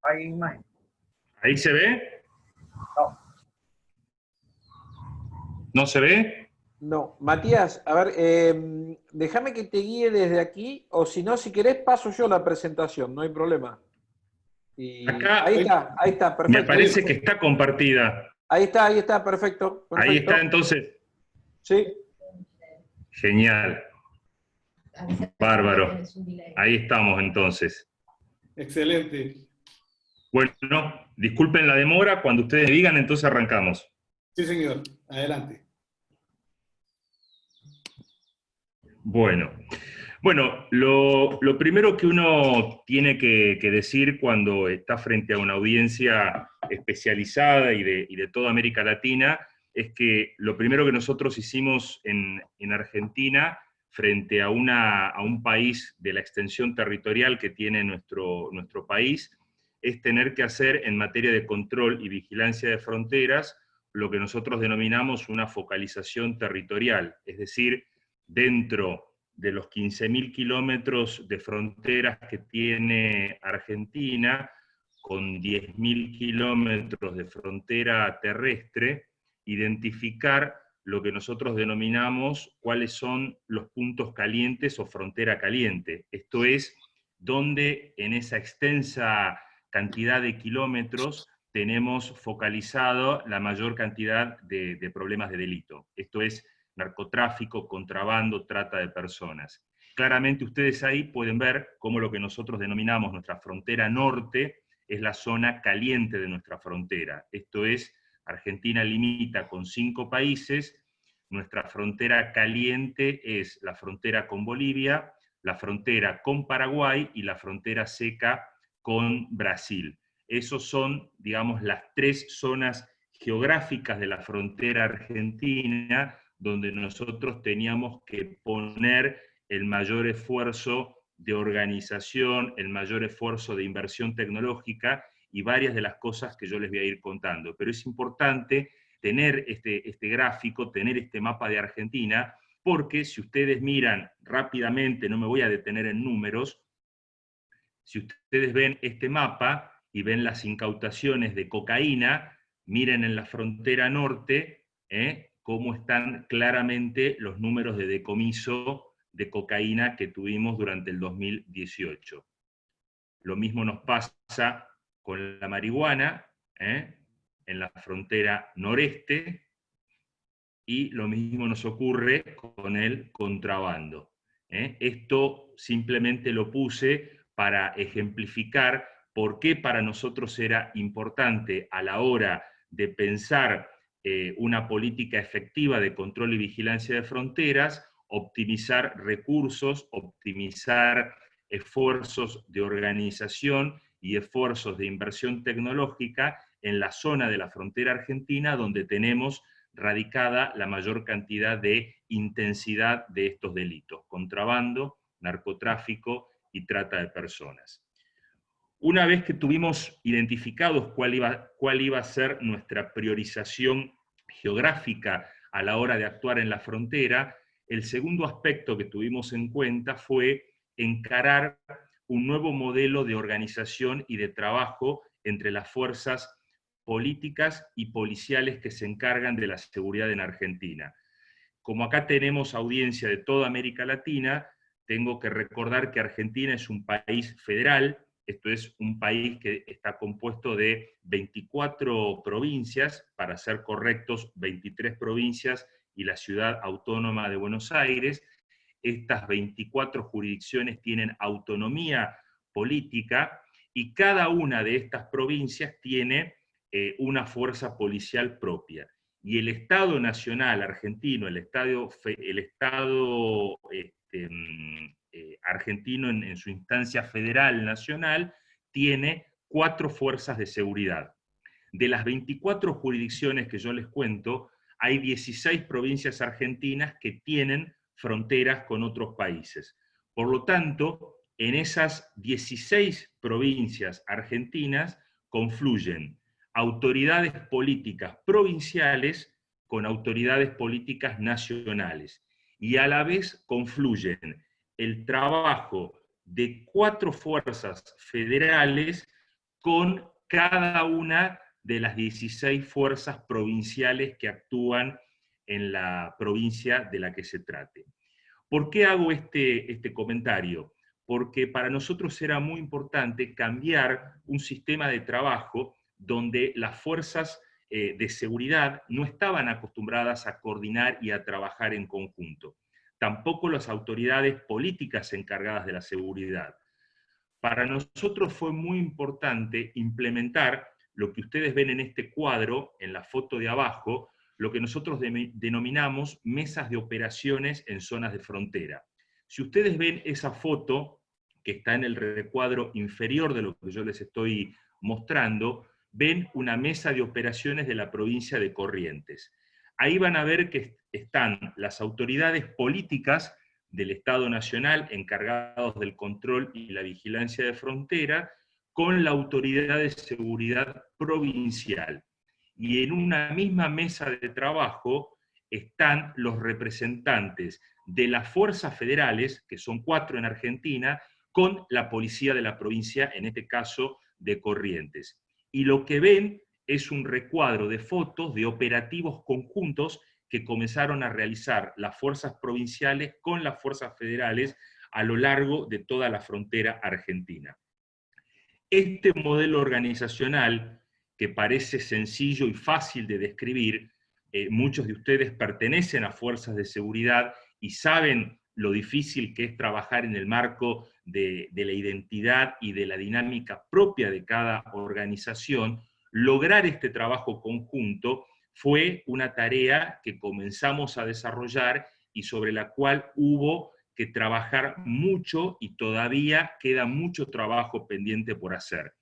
Hay imagen. ¿Ahí se ve? No. ¿No se ve? No. Matías, a ver, déjame que te guíe desde aquí, o si no, si querés, paso yo la presentación, no hay problema. Y Acá ahí está, me perfecto. parece que está compartida. Ahí está, perfecto, Ahí perfecto. está entonces. Sí. Genial. Bárbaro. Ahí estamos entonces. Excelente. Bueno, disculpen la demora, cuando ustedes digan, entonces arrancamos. Sí, señor. Adelante. Bueno, lo primero que uno tiene que decir cuando está frente a una audiencia especializada y de toda América Latina es que lo primero que nosotros hicimos en Argentina frente a un país de la extensión territorial que tiene nuestro país es tener que hacer en materia de control y vigilancia de fronteras lo que nosotros denominamos una focalización territorial, es decir, dentro de los 15.000 kilómetros de fronteras que tiene Argentina, con 10.000 kilómetros de frontera terrestre, identificar lo que nosotros denominamos cuáles son los puntos calientes o frontera caliente. Esto es, donde en esa extensa cantidad de kilómetros tenemos focalizado la mayor cantidad de problemas de delito. Esto es, narcotráfico, contrabando, trata de personas. Claramente ustedes ahí pueden ver cómo lo que nosotros denominamos nuestra frontera norte es la zona caliente de nuestra frontera. Esto es, Argentina limita con 5 países, nuestra frontera caliente es la frontera con Bolivia, la frontera con Paraguay y la frontera seca con Brasil. Esos son, digamos, las 3 zonas geográficas de la frontera argentina donde nosotros teníamos que poner el mayor esfuerzo de organización, el mayor esfuerzo de inversión tecnológica y varias de las cosas que yo les voy a ir contando. Pero es importante tener este gráfico, tener este mapa de Argentina, porque si ustedes miran rápidamente, no me voy a detener en números, si ustedes ven este mapa y ven las incautaciones de cocaína, miren en la frontera norte, cómo están claramente los números de decomiso de cocaína que tuvimos durante el 2018. Lo mismo nos pasa con la marihuana, en la frontera noreste, y lo mismo nos ocurre con el contrabando. Esto simplemente lo puse para ejemplificar por qué para nosotros era importante a la hora de pensar una política efectiva de control y vigilancia de fronteras, optimizar recursos, optimizar esfuerzos de organización y esfuerzos de inversión tecnológica en la zona de la frontera argentina donde tenemos radicada la mayor cantidad de intensidad de estos delitos: contrabando, narcotráfico y trata de personas. Una vez que tuvimos identificados cuál iba a ser nuestra priorización geográfica a la hora de actuar en la frontera, el segundo aspecto que tuvimos en cuenta fue encarar un nuevo modelo de organización y de trabajo entre las fuerzas políticas y policiales que se encargan de la seguridad en Argentina. Como acá tenemos audiencia de toda América Latina, tengo que recordar que Argentina es un país federal, esto es un país que está compuesto de 24 provincias, para ser correctos, 23 provincias y la ciudad autónoma de Buenos Aires. Estas 24 jurisdicciones tienen autonomía política y cada una de estas provincias tiene una fuerza policial propia. Y el Estado Nacional argentino, el Estado argentino en su instancia federal nacional, tiene 4 fuerzas de seguridad. De las 24 jurisdicciones que yo les cuento, hay 16 provincias argentinas que tienen fronteras con otros países. Por lo tanto, en esas 16 provincias argentinas confluyen autoridades políticas provinciales con autoridades políticas nacionales, y a la vez confluyen el trabajo de 4 fuerzas federales con cada una de las 16 fuerzas provinciales que actúan en la provincia de la que se trate. ¿Por qué hago este comentario? Porque para nosotros era muy importante cambiar un sistema de trabajo donde las fuerzas de seguridad no estaban acostumbradas a coordinar y a trabajar en conjunto. Tampoco las autoridades políticas encargadas de la seguridad. Para nosotros fue muy importante implementar lo que ustedes ven en este cuadro, en la foto de abajo, lo que nosotros denominamos mesas de operaciones en zonas de frontera. Si ustedes ven esa foto, que está en el recuadro inferior de lo que yo les estoy mostrando, ven una mesa de operaciones de la provincia de Corrientes. Ahí van a ver que están las autoridades políticas del Estado Nacional encargados del control y la vigilancia de frontera, con la autoridad de seguridad provincial. Y en una misma mesa de trabajo están los representantes de las fuerzas federales, que son 4 en Argentina, con la policía de la provincia, en este caso de Corrientes. Y lo que ven es un recuadro de fotos de operativos conjuntos que comenzaron a realizar las fuerzas provinciales con las fuerzas federales a lo largo de toda la frontera argentina. Este modelo organizacional, que parece sencillo y fácil de describir, muchos de ustedes pertenecen a fuerzas de seguridad y saben lo difícil que es trabajar en el marco de la identidad y de la dinámica propia de cada organización. Lograr este trabajo conjunto fue una tarea que comenzamos a desarrollar y sobre la cual hubo que trabajar mucho y todavía queda mucho trabajo pendiente por hacer.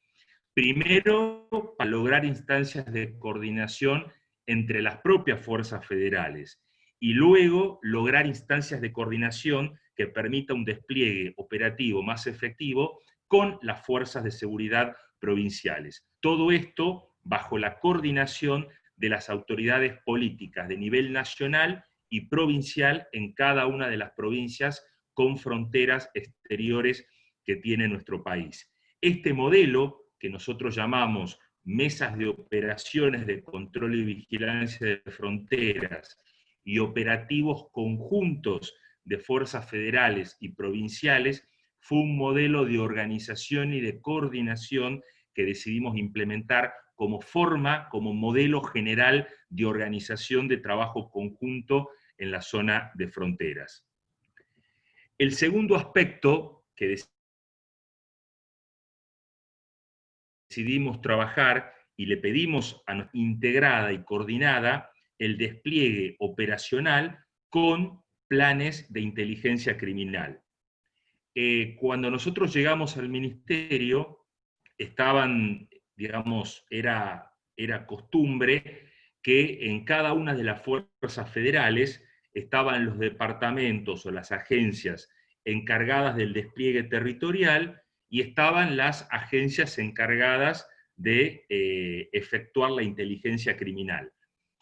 Primero, para lograr instancias de coordinación entre las propias fuerzas federales y luego lograr instancias de coordinación que permita un despliegue operativo más efectivo con las fuerzas de seguridad provinciales. Todo esto bajo la coordinación de las autoridades políticas de nivel nacional y provincial en cada una de las provincias con fronteras exteriores que tiene nuestro país. Este modelo, que nosotros llamamos mesas de operaciones de control y vigilancia de fronteras y operativos conjuntos de fuerzas federales y provinciales, fue un modelo de organización y de coordinación que decidimos implementar como forma, como modelo general de organización de trabajo conjunto en la zona de fronteras. El segundo aspecto que decidimos trabajar y le pedimos a integrada y coordinada el despliegue operacional con planes de inteligencia criminal. Cuando nosotros llegamos al ministerio, era costumbre que en cada una de las fuerzas federales estaban los departamentos o las agencias encargadas del despliegue territorial y estaban las agencias encargadas de efectuar la inteligencia criminal.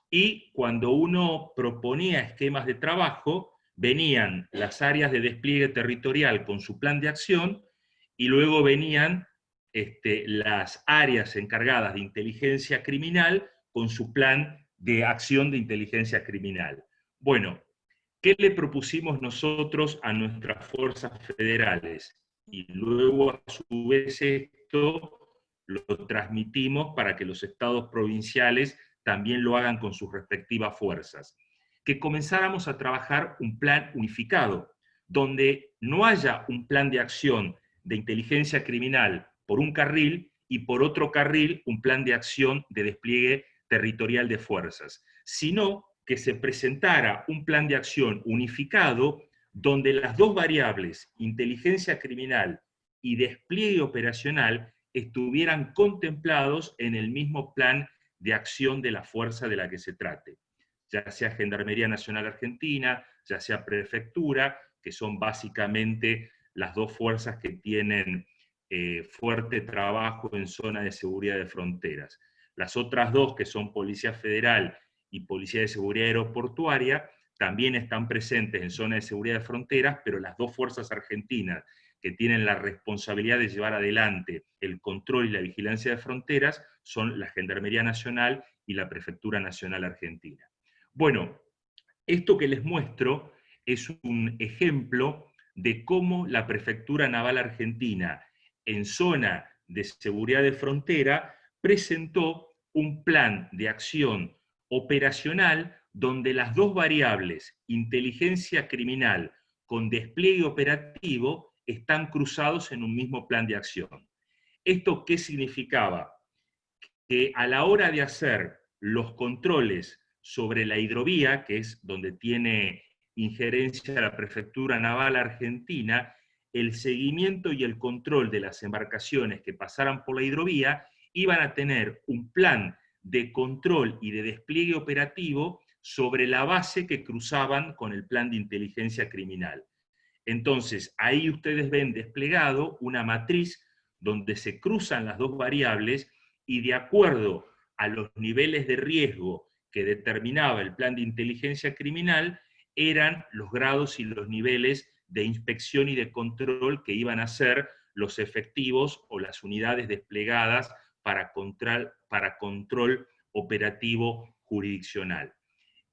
Y cuando uno proponía esquemas de trabajo, venían las áreas de despliegue territorial con su plan de acción y luego venían las áreas encargadas de inteligencia criminal con su plan de acción de inteligencia criminal. Bueno, ¿qué le propusimos nosotros a nuestras fuerzas federales? Y luego a su vez esto lo transmitimos para que los estados provinciales también lo hagan con sus respectivas fuerzas. Que comenzáramos a trabajar un plan unificado, donde no haya un plan de acción de inteligencia criminal por un carril y por otro carril un plan de acción de despliegue territorial de fuerzas, sino que se presentara un plan de acción unificado donde las dos variables, inteligencia criminal y despliegue operacional, estuvieran contemplados en el mismo plan de acción de la fuerza de la que se trate, ya sea Gendarmería Nacional Argentina, ya sea Prefectura, que son básicamente las dos fuerzas que tienen fuerte trabajo en zona de seguridad de fronteras. Las otras dos, que son Policía Federal y Policía de Seguridad Aeroportuaria, también están presentes en zona de seguridad de fronteras, pero las dos fuerzas argentinas que tienen la responsabilidad de llevar adelante el control y la vigilancia de fronteras son la Gendarmería Nacional y la Prefectura Nacional Argentina. Bueno, esto que les muestro es un ejemplo de cómo la Prefectura Naval Argentina, en zona de seguridad de frontera, presentó un plan de acción operacional donde las dos variables, inteligencia criminal con despliegue operativo, están cruzados en un mismo plan de acción. ¿Esto qué significaba? Que a la hora de hacer los controles sobre la hidrovía, que es donde tiene injerencia la Prefectura Naval Argentina, el seguimiento y el control de las embarcaciones que pasaran por la hidrovía iban a tener un plan de control y de despliegue operativo sobre la base que cruzaban con el plan de inteligencia criminal. Entonces, ahí ustedes ven desplegado una matriz donde se cruzan las dos variables y de acuerdo a los niveles de riesgo que determinaba el plan de inteligencia criminal, eran los grados y los niveles de inspección y de control que iban a ser los efectivos o las unidades desplegadas para control operativo jurisdiccional.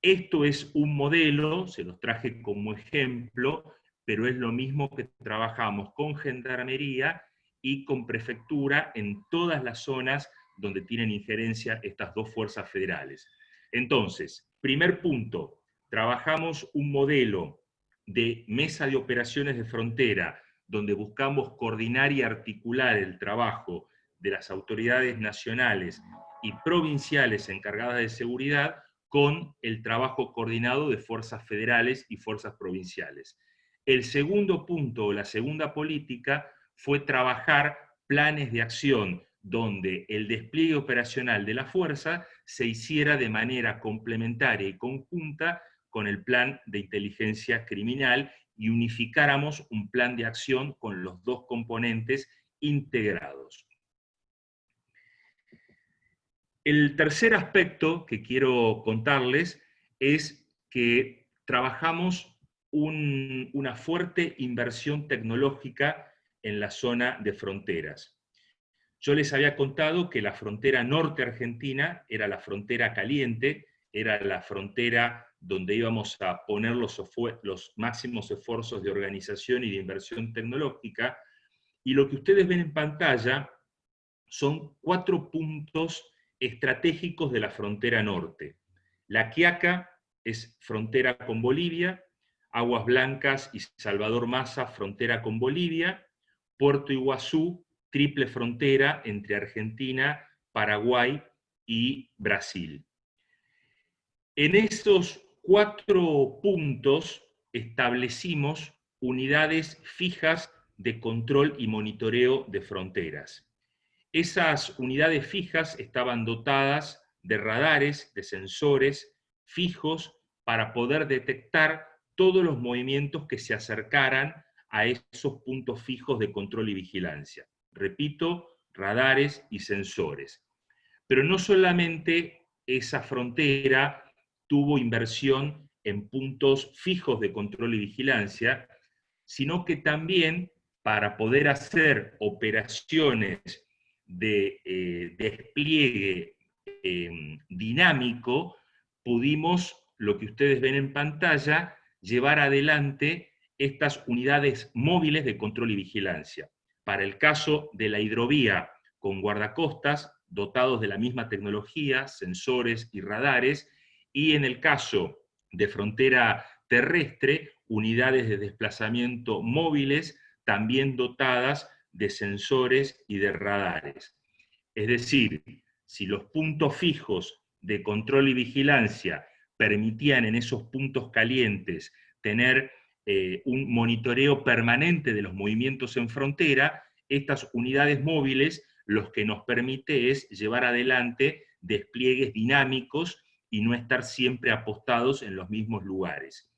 Esto es un modelo, se los traje como ejemplo, pero es lo mismo que trabajamos con Gendarmería y con Prefectura en todas las zonas donde tienen injerencia estas dos fuerzas federales. Entonces, primer punto, trabajamos un modelo de mesa de operaciones de frontera, donde buscamos coordinar y articular el trabajo de las autoridades nacionales y provinciales encargadas de seguridad con el trabajo coordinado de fuerzas federales y fuerzas provinciales. El segundo punto, la segunda política, fue trabajar planes de acción donde el despliegue operacional de la fuerza se hiciera de manera complementaria y conjunta con el plan de inteligencia criminal y unificáramos un plan de acción con los dos componentes integrados. El tercer aspecto que quiero contarles es que trabajamos una fuerte inversión tecnológica en la zona de fronteras. Yo les había contado que la frontera norte argentina era la frontera caliente, era la frontera donde íbamos a poner los máximos esfuerzos de organización y de inversión tecnológica, y lo que ustedes ven en pantalla son 4 puntos estratégicos de la frontera norte. La Quiaca es frontera con Bolivia, Aguas Blancas y Salvador Massa, frontera con Bolivia, Puerto Iguazú, triple frontera entre Argentina, Paraguay y Brasil. En esos 4 puntos establecimos unidades fijas de control y monitoreo de fronteras. Esas unidades fijas estaban dotadas de radares, de sensores fijos para poder detectar todos los movimientos que se acercaran a esos puntos fijos de control y vigilancia. Repito, radares y sensores. Pero no solamente esa frontera tuvo inversión en puntos fijos de control y vigilancia, sino que también para poder hacer operaciones de despliegue dinámico, pudimos, lo que ustedes ven en pantalla, llevar adelante estas unidades móviles de control y vigilancia. Para el caso de la hidrovía con guardacostas, dotados de la misma tecnología, sensores y radares, y en el caso de frontera terrestre, unidades de desplazamiento móviles, también dotadas de sensores y de radares. Es decir, si los puntos fijos de control y vigilancia permitían en esos puntos calientes tener un monitoreo permanente de los movimientos en frontera, estas unidades móviles lo que nos permite es llevar adelante despliegues dinámicos y no estar siempre apostados en los mismos lugares.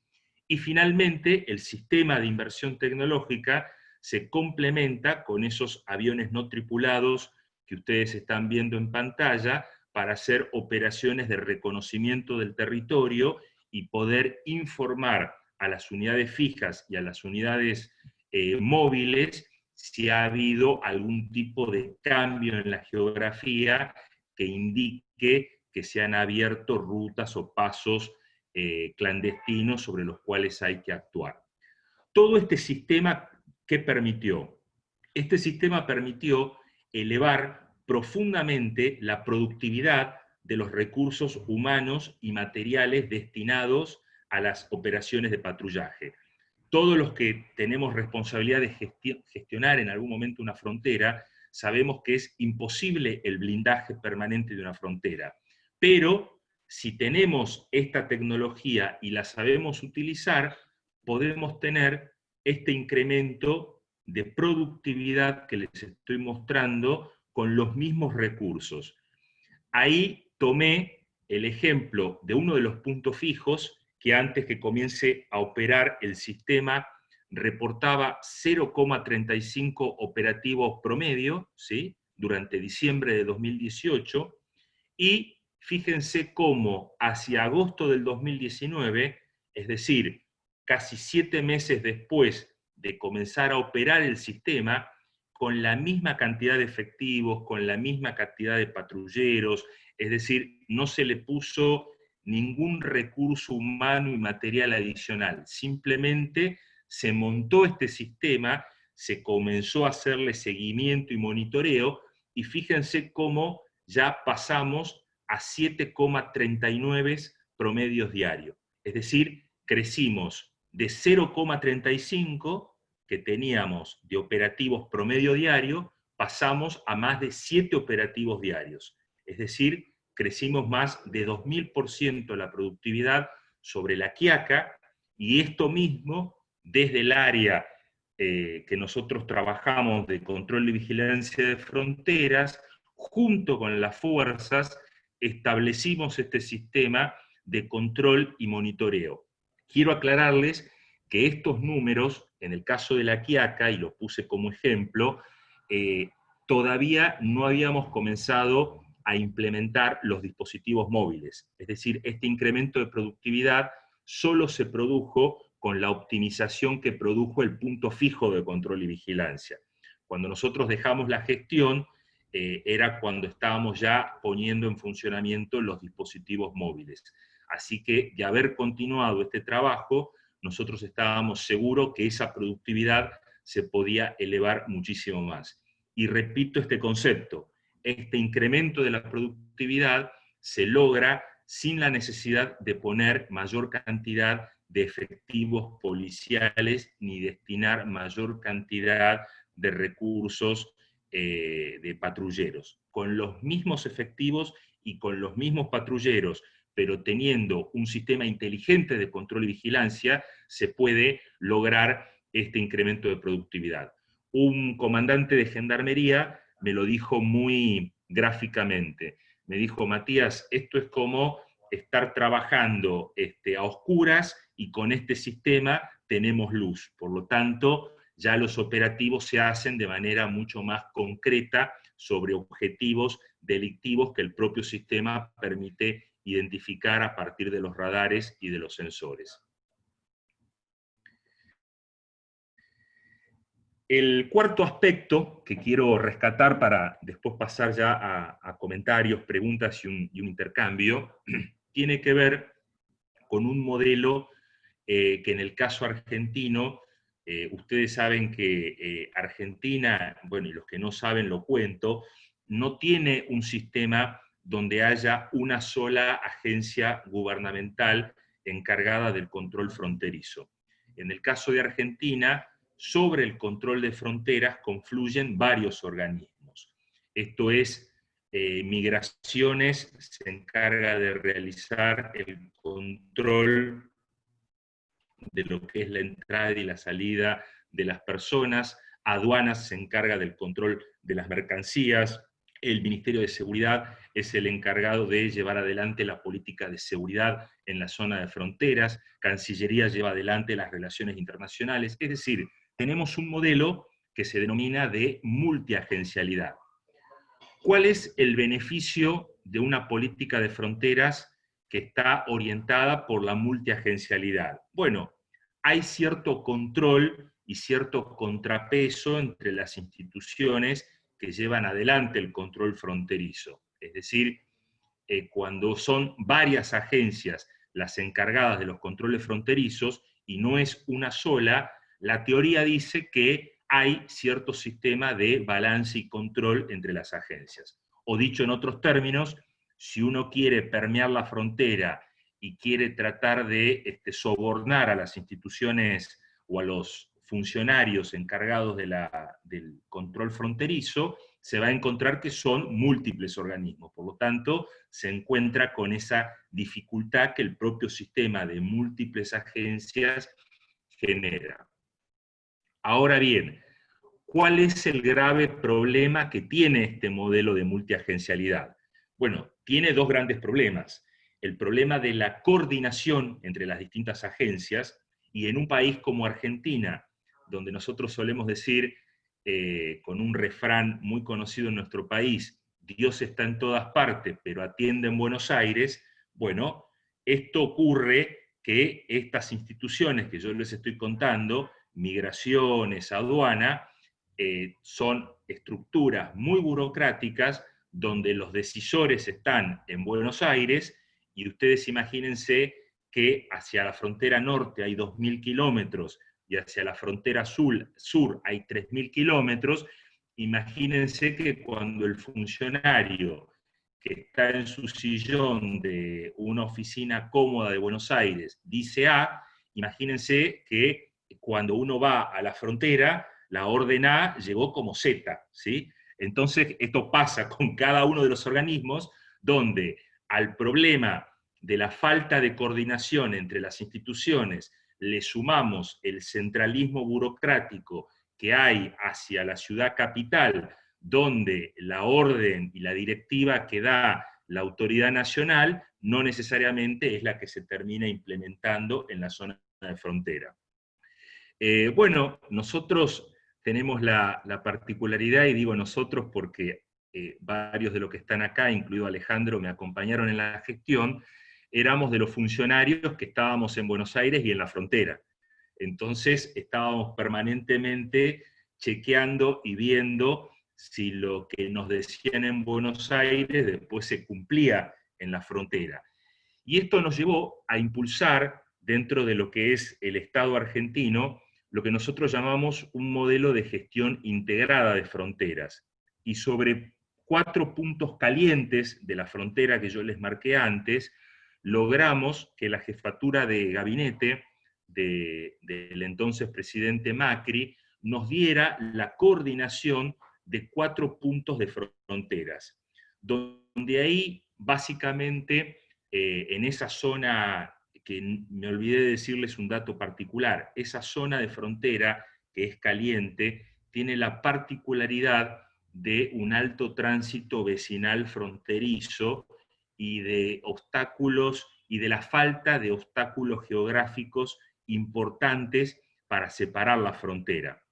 Y finalmente, el sistema de inversión tecnológica se complementa con esos aviones no tripulados que ustedes están viendo en pantalla para hacer operaciones de reconocimiento del territorio y poder informar a las unidades fijas y a las unidades móviles, si ha habido algún tipo de cambio en la geografía que indique que se han abierto rutas o pasos clandestinos sobre los cuales hay que actuar. Todo este sistema, ¿qué permitió? Este sistema permitió elevar profundamente la productividad de los recursos humanos y materiales destinados a las operaciones de patrullaje. Todos los que tenemos responsabilidad de gestionar en algún momento una frontera, sabemos que es imposible el blindaje permanente de una frontera. Pero si tenemos esta tecnología y la sabemos utilizar, podemos tener este incremento de productividad que les estoy mostrando con los mismos recursos. Ahí tomé el ejemplo de uno de los puntos fijos que antes que comience a operar el sistema reportaba 0,35 operativos promedio, ¿sí?, durante diciembre de 2018, y fíjense cómo hacia agosto del 2019, es decir, casi 7 meses después de comenzar a operar el sistema, con la misma cantidad de efectivos, con la misma cantidad de patrulleros, es decir, no se le puso ningún recurso humano y material adicional, simplemente se montó este sistema, se comenzó a hacerle seguimiento y monitoreo, y fíjense cómo ya pasamos a 7,39 promedios diarios. Es decir, crecimos de 0,35 que teníamos de operativos promedio diario, pasamos a más de 7 operativos diarios. Es decir, crecimos más de 2000% la productividad sobre la Quiaca, y esto mismo desde el área que nosotros trabajamos de control y vigilancia de fronteras, junto con las fuerzas, establecimos este sistema de control y monitoreo. Quiero aclararles que estos números, en el caso de la Quiaca, y lo puse como ejemplo, todavía no habíamos comenzado a implementar los dispositivos móviles. Es decir, este incremento de productividad solo se produjo con la optimización que produjo el punto fijo de control y vigilancia. Cuando nosotros dejamos la gestión, era cuando estábamos ya poniendo en funcionamiento los dispositivos móviles. Así que de haber continuado este trabajo, nosotros estábamos seguros que esa productividad se podía elevar muchísimo más. Y repito este concepto, este incremento de la productividad se logra sin la necesidad de poner mayor cantidad de efectivos policiales ni destinar mayor cantidad de recursos de patrulleros. Con los mismos efectivos y con los mismos patrulleros, pero teniendo un sistema inteligente de control y vigilancia, se puede lograr este incremento de productividad. Un comandante de gendarmería me lo dijo muy gráficamente. Me dijo: Matías, esto es como estar trabajando a oscuras y con este sistema tenemos luz. Por lo tanto, ya los operativos se hacen de manera mucho más concreta sobre objetivos delictivos que el propio sistema permite identificar a partir de los radares y de los sensores. El cuarto aspecto que quiero rescatar para después pasar ya a comentarios, preguntas y un intercambio, tiene que ver con un modelo que en el caso argentino, ustedes saben que Argentina, bueno, y los que no saben lo cuento, no tiene un sistema donde haya una sola agencia gubernamental encargada del control fronterizo. En el caso de Argentina, sobre el control de fronteras confluyen varios organismos. Esto es, Migraciones se encarga de realizar el control de lo que es la entrada y la salida de las personas, Aduanas se encarga del control de las mercancías, el Ministerio de Seguridad es el encargado de llevar adelante la política de seguridad en la zona de fronteras, Cancillería lleva adelante las relaciones internacionales, es decir, tenemos un modelo que se denomina de multiagencialidad. ¿Cuál es el beneficio de una política de fronteras que está orientada por la multiagencialidad? Bueno, hay cierto control y cierto contrapeso entre las instituciones que llevan adelante el control fronterizo. Es decir, cuando son varias agencias las encargadas de los controles fronterizos, y no es una sola, la teoría dice que hay cierto sistema de balance y control entre las agencias. O dicho en otros términos, si uno quiere permear la frontera y quiere tratar de sobornar a las instituciones o a los funcionarios encargados del control fronterizo, se va a encontrar que son múltiples organismos. Por lo tanto, se encuentra con esa dificultad que el propio sistema de múltiples agencias genera. Ahora bien, ¿cuál es el grave problema que tiene este modelo de multiagencialidad? Bueno, tiene dos grandes problemas. El problema de la coordinación entre las distintas agencias, y en un país como Argentina, donde nosotros solemos decir, con un refrán muy conocido en nuestro país, Dios está en todas partes, pero atiende en Buenos Aires. Bueno, esto ocurre que estas instituciones que yo les estoy contando, migraciones, aduana, son estructuras muy burocráticas donde los decisores están en Buenos Aires, y ustedes imagínense que hacia la frontera norte hay 2.000 kilómetros y hacia la frontera sur hay 3.000 kilómetros. Imagínense que cuando el funcionario que está en su sillón de una oficina cómoda de Buenos Aires dice A, imagínense que cuando uno va a la frontera, la orden A llegó como Z, ¿sí? Entonces, esto pasa con cada uno de los organismos, donde al problema de la falta de coordinación entre las instituciones le sumamos el centralismo burocrático que hay hacia la ciudad capital, donde la orden y la directiva que da la autoridad nacional no necesariamente es la que se termina implementando en la zona de frontera. Bueno, nosotros tenemos la particularidad, y digo nosotros porque varios de los que están acá, incluido Alejandro, me acompañaron en la gestión, éramos de los funcionarios que estábamos en Buenos Aires y en la frontera. Entonces estábamos permanentemente chequeando y viendo si lo que nos decían en Buenos Aires después se cumplía en la frontera. Y esto nos llevó a impulsar, dentro de lo que es el Estado argentino, lo que nosotros llamamos un modelo de gestión integrada de fronteras. Y sobre 4 puntos calientes de la frontera que yo les marqué antes, logramos que la jefatura de gabinete del entonces presidente Macri nos diera la coordinación de 4 puntos de fronteras, donde ahí básicamente en esa zona, que me olvidé de decirles un dato particular, esa zona de frontera que es caliente tiene la particularidad de un alto tránsito vecinal fronterizo y de obstáculos, y de la falta de obstáculos geográficos importantes para separar la frontera.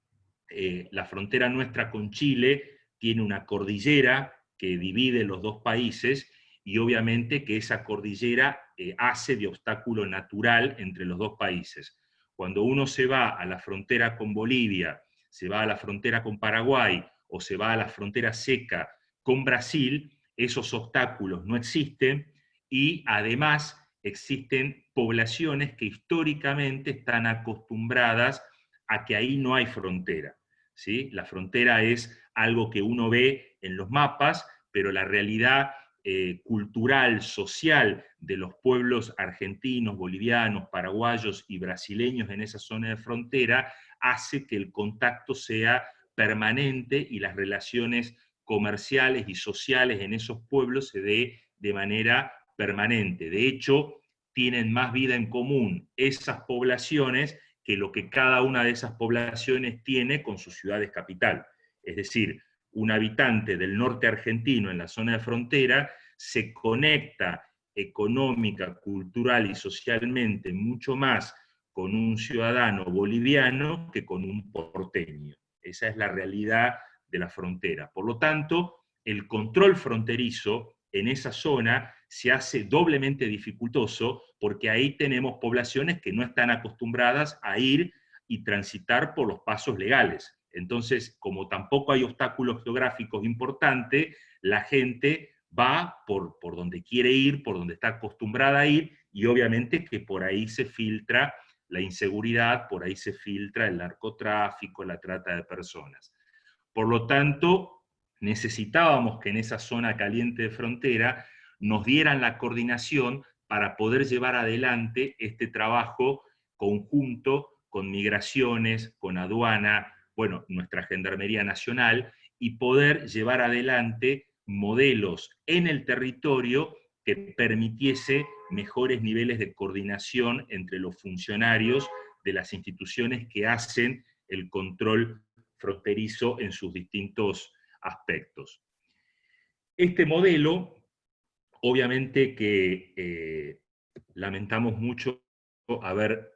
La frontera nuestra con Chile tiene una cordillera que divide los dos países, y obviamente que esa cordillera hace de obstáculo natural entre los dos países. Cuando uno se va a la frontera con Bolivia, se va a la frontera con Paraguay, o se va a la frontera seca con Brasil, esos obstáculos no existen, y además existen poblaciones que históricamente están acostumbradas a que ahí no hay frontera, ¿sí? La frontera es algo que uno ve en los mapas, pero la realidad cultural, social de los pueblos argentinos, bolivianos, paraguayos y brasileños en esa zona de frontera hace que el contacto sea permanente y las relaciones comerciales y sociales en esos pueblos se dé de manera permanente. De hecho, tienen más vida en común esas poblaciones que lo que cada una de esas poblaciones tiene con sus ciudades capital. Es decir, un habitante del norte argentino en la zona de frontera se conecta económica, cultural y socialmente mucho más con un ciudadano boliviano que con un porteño. Esa es la realidad de la frontera. Por lo tanto, el control fronterizo en esa zona se hace doblemente dificultoso, porque ahí tenemos poblaciones que no están acostumbradas a ir y transitar por los pasos legales. Entonces, como tampoco hay obstáculos geográficos importantes, la gente va por donde quiere ir, por donde está acostumbrada a ir, y obviamente que por ahí se filtra la inseguridad, por ahí se filtra el narcotráfico, la trata de personas. Por lo tanto, necesitábamos que en esa zona caliente de frontera nos dieran la coordinación para poder llevar adelante este trabajo conjunto con migraciones, con aduana, bueno, nuestra Gendarmería Nacional, y poder llevar adelante modelos en el territorio que permitiese mejores niveles de coordinación entre los funcionarios de las instituciones que hacen el control fronterizo en sus distintos aspectos. Este modelo, obviamente que lamentamos mucho haber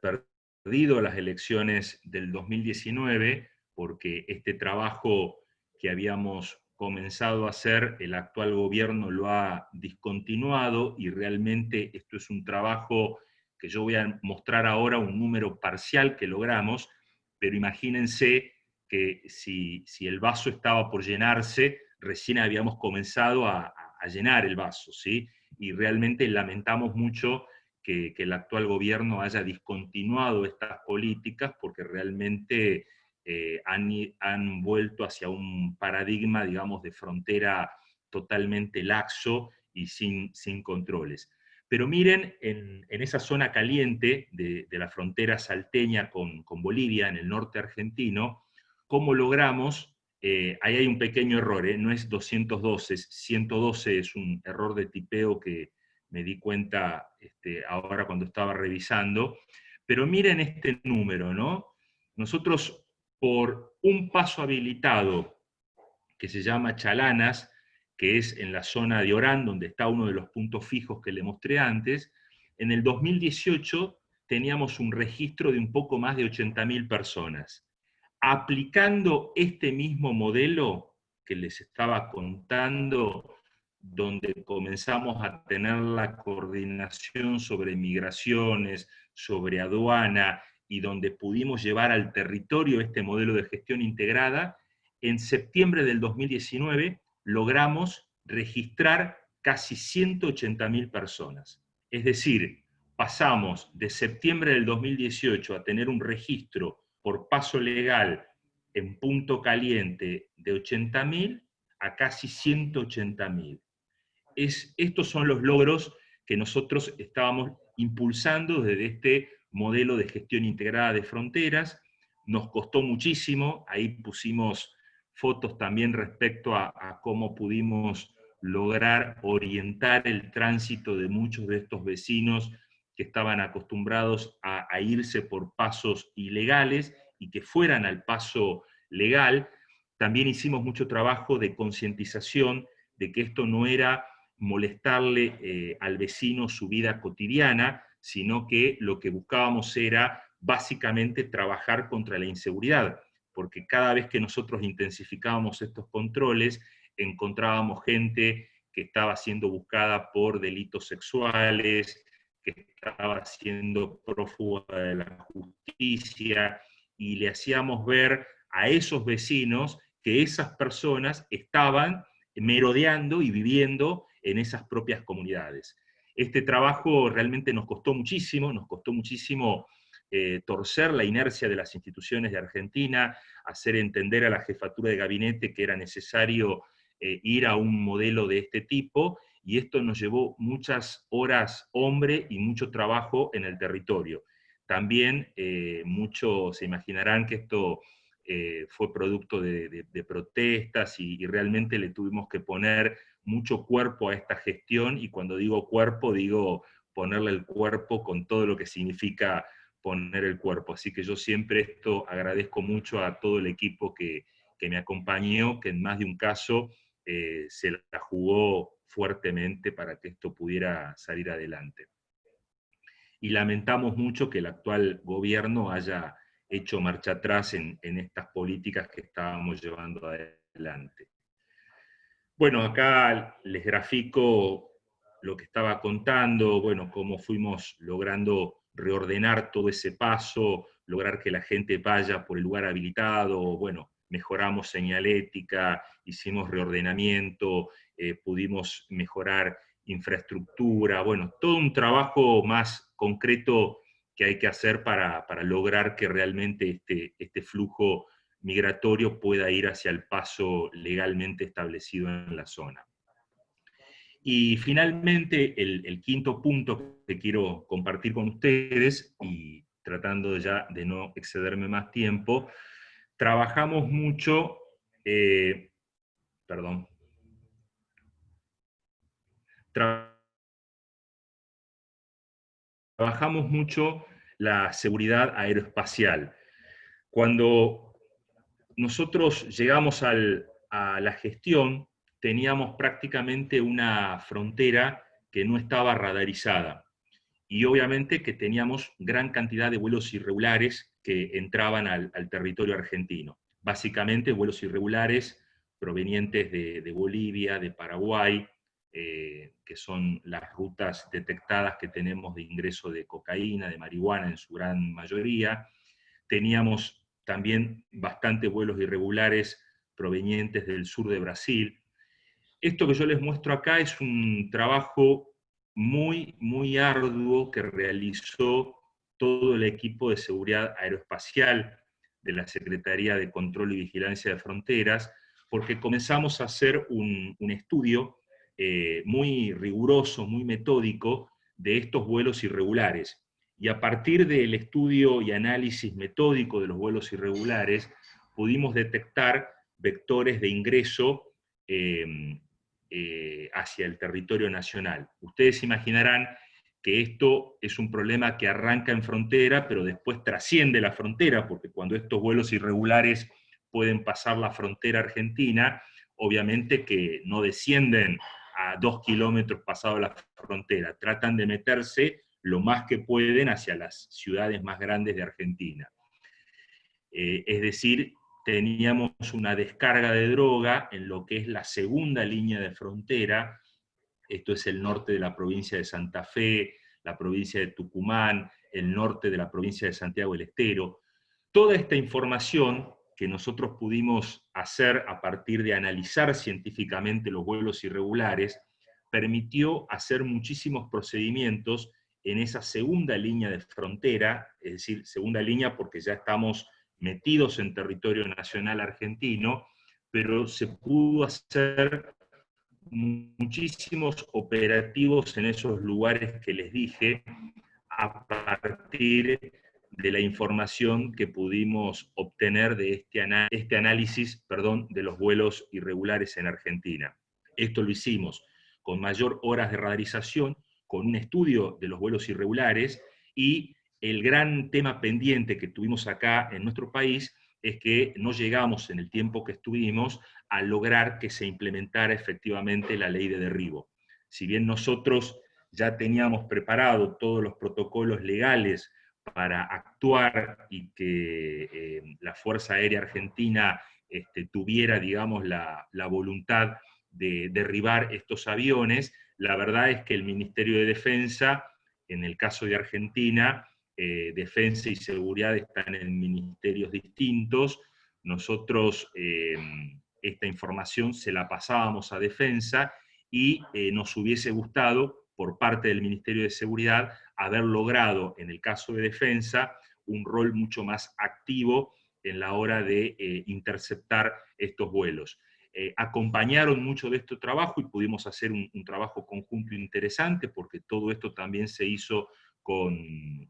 perdido las elecciones del 2019, porque este trabajo que habíamos comenzado a hacer, el actual gobierno lo ha discontinuado, y realmente esto es un trabajo que yo voy a mostrar ahora, un número parcial que logramos, pero imagínense que si el vaso estaba por llenarse, recién habíamos comenzado a llenar el vaso, ¿sí? Y realmente lamentamos mucho que el actual gobierno haya discontinuado estas políticas, porque realmente han vuelto hacia un paradigma, digamos, de frontera totalmente laxo y sin controles. Pero miren, en esa zona caliente de la frontera salteña con Bolivia, en el norte argentino, cómo logramos, ahí hay un pequeño error, no es 212, es 112, es un error de tipeo que me di cuenta ahora cuando estaba revisando, pero miren este número, ¿no? Nosotros, por un paso habilitado que se llama Chalanas, que es en la zona de Orán, donde está uno de los puntos fijos que le mostré antes, en el 2018 teníamos un registro de un poco más de 80.000 personas. Aplicando este mismo modelo que les estaba contando, donde comenzamos a tener la coordinación sobre migraciones, sobre aduana, y donde pudimos llevar al territorio este modelo de gestión integrada, en septiembre del 2019 logramos registrar casi 180.000 personas. Es decir, pasamos de septiembre del 2018 a tener un registro por paso legal en punto caliente de 80.000 a casi 180.000. Estos son los logros que nosotros estábamos impulsando desde este modelo de gestión integrada de fronteras. Nos costó muchísimo, ahí pusimos fotos también respecto a cómo pudimos lograr orientar el tránsito de muchos de estos vecinos que estaban acostumbrados a irse por pasos ilegales y que fueran al paso legal. También hicimos mucho trabajo de concientización de que esto no era molestarle al vecino su vida cotidiana, sino que lo que buscábamos era básicamente trabajar contra la inseguridad, porque cada vez que nosotros intensificábamos estos controles, encontrábamos gente que estaba siendo buscada por delitos sexuales, que estaba siendo prófuga de la justicia, y le hacíamos ver a esos vecinos que esas personas estaban merodeando y viviendo en esas propias comunidades. Este trabajo realmente nos costó muchísimo torcer la inercia de las instituciones de Argentina, hacer entender a la jefatura de gabinete que era necesario ir a un modelo de este tipo, y esto nos llevó muchas horas hombre y mucho trabajo en el territorio. También muchos se imaginarán que esto fue producto de protestas, y realmente le tuvimos que poner mucho cuerpo a esta gestión, y cuando digo cuerpo, digo ponerle el cuerpo con todo lo que significa poner el cuerpo. Así que yo siempre esto agradezco mucho a todo el equipo que me acompañó, que en más de un caso se la jugó fuertemente para que esto pudiera salir adelante. Y lamentamos mucho que el actual gobierno haya hecho marcha atrás en estas políticas que estábamos llevando adelante. Bueno, acá les grafico lo que estaba contando, bueno, cómo fuimos logrando reordenar todo ese paso, lograr que la gente vaya por el lugar habilitado, bueno, mejoramos señalética, hicimos reordenamiento, pudimos mejorar infraestructura, bueno, todo un trabajo más concreto que hay que hacer para lograr que realmente este flujo migratorio pueda ir hacia el paso legalmente establecido en la zona. Y finalmente, el quinto punto que quiero compartir con ustedes, y tratando ya de no excederme más tiempo, trabajamos mucho, perdón, trabajamos mucho la seguridad aeroespacial. Cuando nosotros llegamos a la gestión, teníamos prácticamente una frontera que no estaba radarizada. Y obviamente que teníamos gran cantidad de vuelos irregulares que entraban al territorio argentino. Básicamente vuelos irregulares provenientes de Bolivia, de Paraguay, que son las rutas detectadas que tenemos de ingreso de cocaína, de marihuana en su gran mayoría. Teníamos también bastantes vuelos irregulares provenientes del sur de Brasil. Esto que yo les muestro acá es un trabajo muy arduo que realizó todo el equipo de seguridad aeroespacial de la Secretaría de Control y Vigilancia de Fronteras, porque comenzamos a hacer un estudio muy riguroso, muy metódico de estos vuelos irregulares. Y a partir del estudio y análisis metódico de los vuelos irregulares, pudimos detectar vectores de ingreso hacia el territorio nacional. Ustedes imaginarán que esto es un problema que arranca en frontera, pero después trasciende la frontera, porque cuando estos vuelos irregulares pueden pasar la frontera argentina, obviamente que no descienden a 2 kilómetros pasado la frontera, tratan de meterse lo más que pueden hacia las ciudades más grandes de Argentina. Es decir, teníamos una descarga de droga en lo que es la segunda línea de frontera. Esto es el norte de la provincia de Santa Fe, la provincia de Tucumán, el norte de la provincia de Santiago del Estero. Toda esta información que nosotros pudimos hacer a partir de analizar científicamente los vuelos irregulares, permitió hacer muchísimos procedimientos en esa segunda línea de frontera, es decir, segunda línea porque ya estamos metidos en territorio nacional argentino, pero se pudo hacer muchísimos operativos en esos lugares que les dije a partir de la información que pudimos obtener de este análisis de los vuelos irregulares en Argentina. Esto lo hicimos con mayor horas de radarización, con un estudio de los vuelos irregulares, y el gran tema pendiente que tuvimos acá en nuestro país es que no llegamos en el tiempo que estuvimos a lograr que se implementara efectivamente la ley de derribo. Si bien nosotros ya teníamos preparado todos los protocolos legales para actuar y que la Fuerza Aérea Argentina tuviera, digamos, la voluntad de derribar estos aviones, la verdad es que el Ministerio de Defensa, en el caso de Argentina, Defensa y Seguridad están en ministerios distintos. Nosotros esta información se la pasábamos a Defensa y nos hubiese gustado, por parte del Ministerio de Seguridad, haber logrado, en el caso de Defensa, un rol mucho más activo en la hora de interceptar estos vuelos. Acompañaron mucho de este trabajo y pudimos hacer un trabajo conjunto interesante, porque todo esto también se hizo con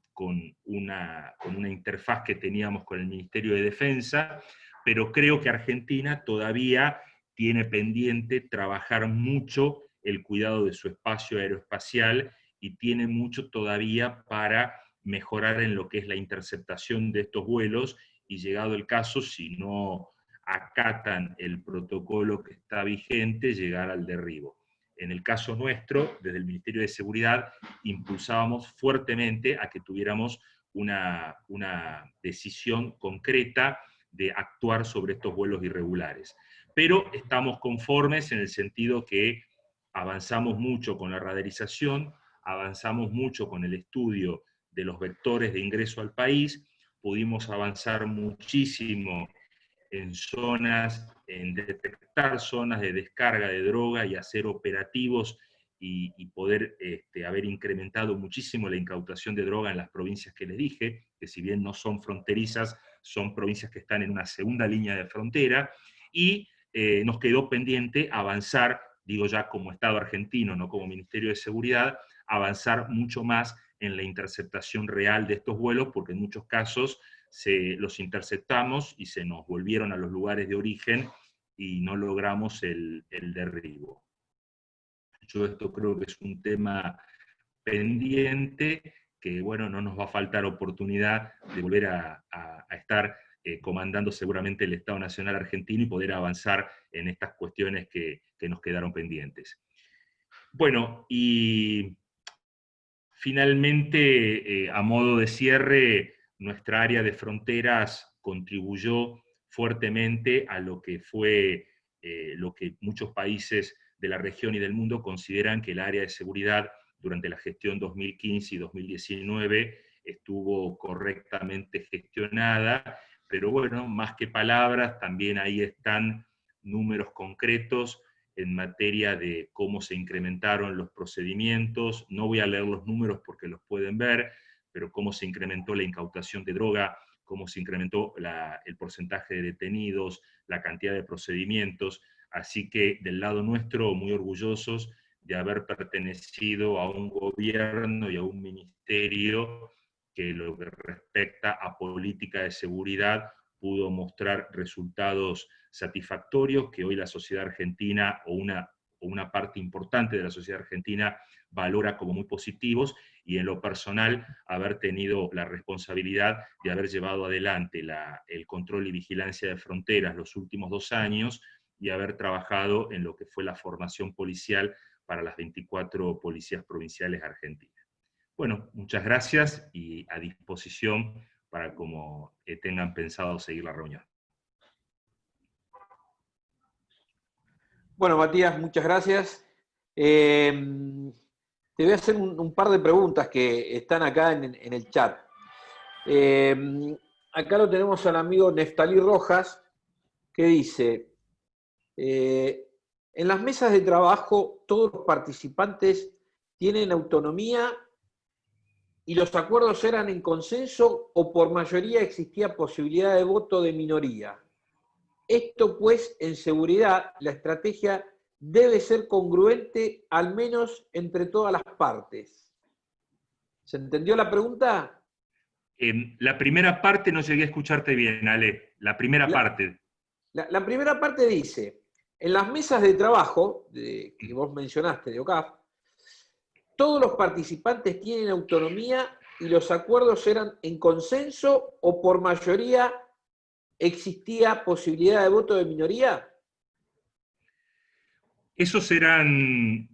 una interfaz que teníamos con el Ministerio de Defensa, pero creo que Argentina todavía tiene pendiente trabajar mucho el cuidado de su espacio aeroespacial y tiene mucho todavía para mejorar en lo que es la interceptación de estos vuelos, y llegado el caso, si no acatan el protocolo que está vigente, llegar al derribo. En el caso nuestro, desde el Ministerio de Seguridad, impulsábamos fuertemente a que tuviéramos una decisión concreta de actuar sobre estos vuelos irregulares. Pero estamos conformes en el sentido que avanzamos mucho con la radarización, avanzamos mucho con el estudio de los vectores de ingreso al país, pudimos avanzar muchísimo en detectar zonas de descarga de droga y hacer operativos y poder haber incrementado muchísimo la incautación de droga en las provincias que les dije, que si bien no son fronterizas, son provincias que están en una segunda línea de frontera, y nos quedó pendiente avanzar, digo ya como Estado argentino, no como Ministerio de Seguridad, avanzar mucho más en la interceptación real de estos vuelos, porque en muchos casos los interceptamos y se nos volvieron a los lugares de origen y no logramos el derribo. Yo esto creo que es un tema pendiente que, bueno, no nos va a faltar oportunidad de volver a estar comandando seguramente el Estado Nacional Argentino y poder avanzar en estas cuestiones que nos quedaron pendientes. Bueno, y finalmente, a modo de cierre, nuestra área de fronteras contribuyó fuertemente a lo que fue lo que muchos países de la región y del mundo consideran que el área de seguridad durante la gestión 2015 y 2019 estuvo correctamente gestionada, pero bueno, más que palabras, también ahí están números concretos en materia de cómo se incrementaron los procedimientos. No voy a leer los números porque los pueden ver, pero cómo se incrementó la incautación de droga, cómo se incrementó el porcentaje de detenidos, la cantidad de procedimientos. Así que del lado nuestro, muy orgullosos de haber pertenecido a un gobierno y a un ministerio que lo que respecta a política de seguridad pudo mostrar resultados satisfactorios que hoy la sociedad argentina o una parte importante de la sociedad argentina valora como muy positivos, y en lo personal haber tenido la responsabilidad de haber llevado adelante el control y vigilancia de fronteras los últimos 2 años y haber trabajado en lo que fue la formación policial para las 24 policías provinciales argentinas. Bueno, muchas gracias y a disposición para como tengan pensado seguir la reunión. Bueno, Matías, muchas gracias. Te voy a hacer un par de preguntas que están acá en el chat. Acá lo tenemos al amigo Neftalí Rojas, que dice, en las mesas de trabajo todos los participantes tienen autonomía y los acuerdos eran en consenso o por mayoría existía posibilidad de voto de minoría. Esto pues, en seguridad, la estrategia debe ser congruente al menos entre todas las partes. ¿Se entendió la pregunta? La primera parte no llegué a escucharte bien, Ale. La primera parte. La primera parte dice, en las mesas de trabajo que vos mencionaste de OCAF, todos los participantes tienen autonomía y los acuerdos eran en consenso o por mayoría existía posibilidad de voto de minoría. Esos eran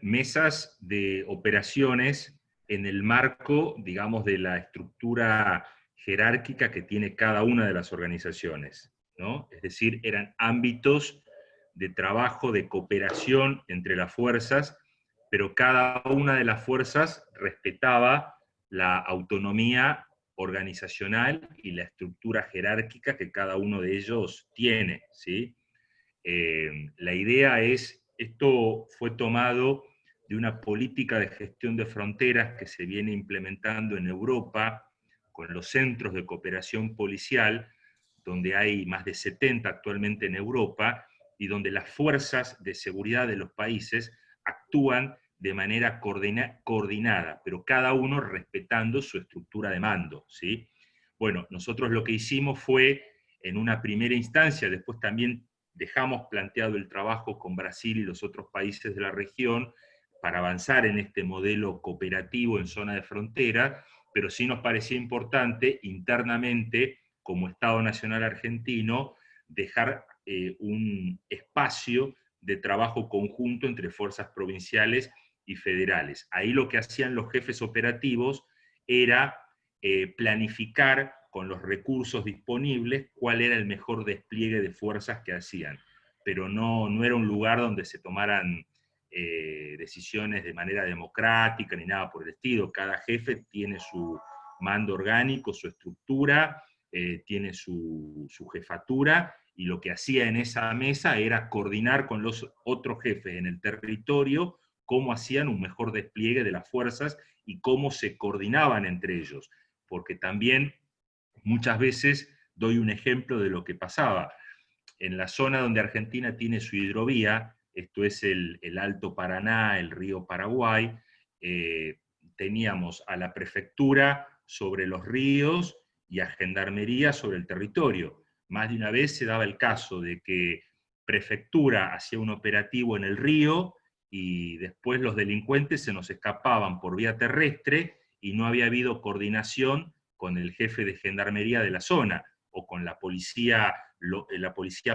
mesas de operaciones en el marco, digamos, de la estructura jerárquica que tiene cada una de las organizaciones, ¿no? Es decir, eran ámbitos de trabajo, de cooperación entre las fuerzas, pero cada una de las fuerzas respetaba la autonomía organizacional y la estructura jerárquica que cada uno de ellos tiene, ¿sí? La idea es, esto fue tomado de una política de gestión de fronteras que se viene implementando en Europa con los centros de cooperación policial, donde hay más de 70 actualmente en Europa, y donde las fuerzas de seguridad de los países actúan de manera coordinada, pero cada uno respetando su estructura de mando, ¿sí? Bueno, nosotros lo que hicimos fue, en una primera instancia, después también dejamos planteado el trabajo con Brasil y los otros países de la región para avanzar en este modelo cooperativo en zona de frontera, pero sí nos parecía importante internamente, como Estado Nacional Argentino, dejar un espacio de trabajo conjunto entre fuerzas provinciales y federales. Ahí lo que hacían los jefes operativos era planificar con los recursos disponibles cuál era el mejor despliegue de fuerzas que hacían, pero no era un lugar donde se tomaran decisiones de manera democrática ni nada por el estilo. Cada jefe tiene su mando orgánico, su estructura, tiene su jefatura, y lo que hacía en esa mesa era coordinar con los otros jefes en el territorio cómo hacían un mejor despliegue de las fuerzas y cómo se coordinaban entre ellos. Porque también muchas veces doy un ejemplo de lo que pasaba. En la zona donde Argentina tiene su hidrovía, esto es el Alto Paraná, el río Paraguay, teníamos a la prefectura sobre los ríos y a Gendarmería sobre el territorio. Más de una vez se daba el caso de que prefectura hacía un operativo en el río y después los delincuentes se nos escapaban por vía terrestre y no había habido coordinación con el jefe de Gendarmería de la zona o con la policía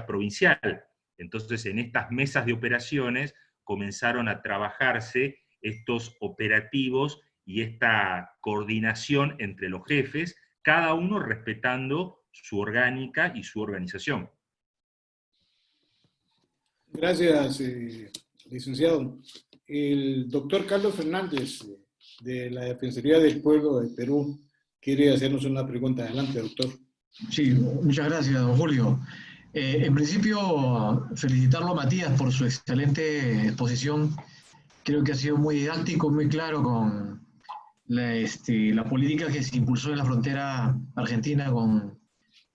provincial. Entonces, en estas mesas de operaciones comenzaron a trabajarse estos operativos y esta coordinación entre los jefes, cada uno respetando su orgánica y su organización. Gracias, licenciado. El doctor Carlos Fernández, de la Defensoría del Pueblo del Perú, quiere hacernos una pregunta. Adelante, doctor. Sí, muchas gracias, don Julio. En principio, felicitarlo a Matías por su excelente exposición. Creo que ha sido muy didáctico, muy claro con la política que se impulsó en la frontera argentina con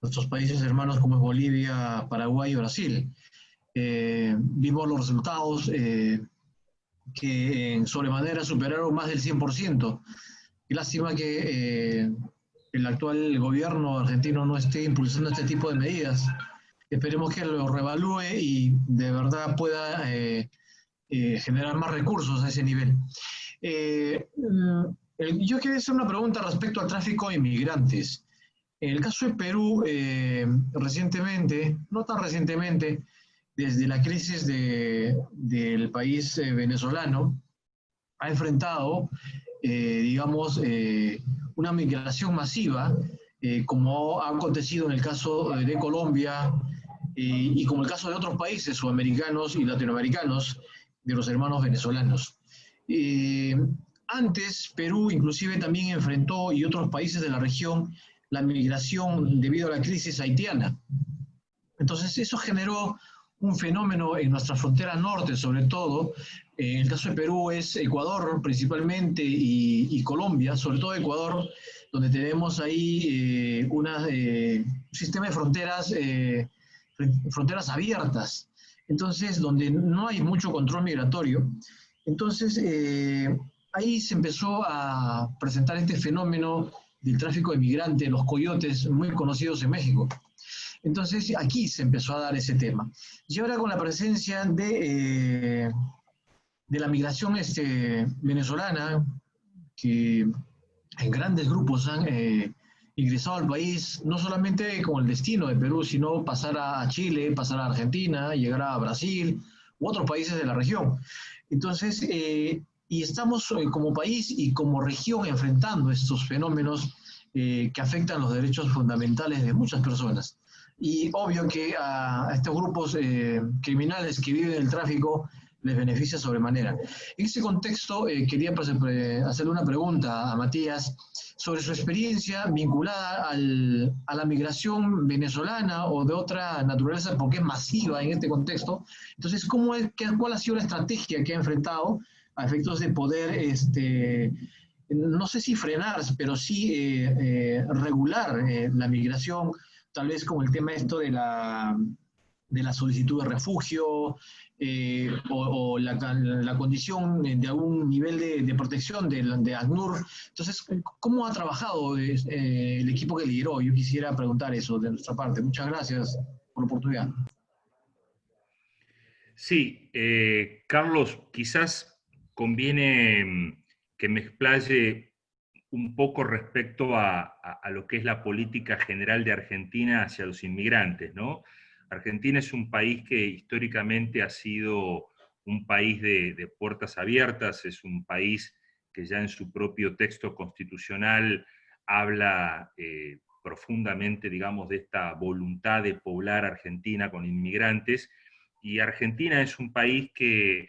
nuestros países hermanos como es Bolivia, Paraguay y Brasil. Vimos los resultados que en sobremanera superaron más del 100%. Y lástima que el actual gobierno argentino no esté impulsando este tipo de medidas. Esperemos que lo reevalúe y de verdad pueda generar más recursos a ese nivel. Yo quería hacer una pregunta respecto al tráfico de inmigrantes. En el caso de Perú, recientemente, no tan recientemente, desde la crisis del país venezolano, ha enfrentado, digamos, una migración masiva, como ha acontecido en el caso de Colombia y como el caso de otros países sudamericanos y latinoamericanos, de los hermanos venezolanos. Antes, Perú inclusive también enfrentó, y otros países de la región, la migración debido a la crisis haitiana. Entonces, eso generó un fenómeno en nuestra frontera norte, sobre todo. En el caso de Perú es Ecuador principalmente y Colombia, sobre todo Ecuador, donde tenemos ahí un sistema de fronteras abiertas, entonces donde no hay mucho control migratorio. Entonces ahí se empezó a presentar este fenómeno del tráfico de migrantes, los coyotes, muy conocidos en México. Entonces aquí se empezó a dar ese tema. Y ahora con la presencia de la migración venezolana, que en grandes grupos han ingresado al país, no solamente con el destino de Perú, sino pasar a Chile, pasar a Argentina, llegar a Brasil u otros países de la región. Entonces, y estamos como país y como región enfrentando estos fenómenos que afectan los derechos fundamentales de muchas personas. Y obvio que a estos grupos criminales que viven el tráfico les beneficia sobremanera. En ese contexto, quería hacerle una pregunta a Matías sobre su experiencia vinculada a la migración venezolana o de otra naturaleza, porque es masiva en este contexto. Entonces, ¿cuál ha sido la estrategia que ha enfrentado a efectos de poder, no sé si frenar, pero sí regular la migración, tal vez con el tema esto de la solicitud de refugio, o la condición de algún nivel de protección de ACNUR? Entonces, ¿cómo ha trabajado el equipo que lideró? Yo quisiera preguntar eso de nuestra parte. Muchas gracias por la oportunidad. Sí, Carlos, quizás conviene que me explaye un poco respecto a lo que es la política general de Argentina hacia los inmigrantes, ¿no? Argentina es un país que históricamente ha sido un país de puertas abiertas, es un país que ya en su propio texto constitucional habla profundamente, digamos, de esta voluntad de poblar Argentina con inmigrantes, y Argentina es un país que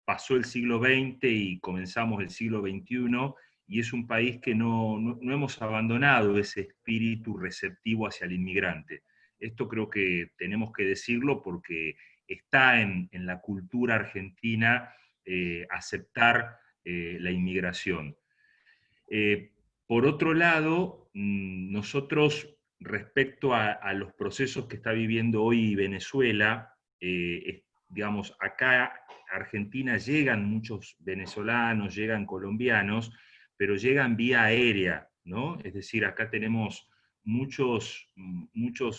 pasó el siglo XX y comenzamos el siglo XXI, y es un país que no hemos abandonado ese espíritu receptivo hacia el inmigrante. Esto creo que tenemos que decirlo porque está en la cultura argentina aceptar la inmigración. Por otro lado, nosotros, respecto a los procesos que está viviendo hoy Venezuela, digamos, acá a Argentina llegan muchos venezolanos, llegan colombianos, pero llegan vía aérea, ¿no? Es decir, acá tenemos muchos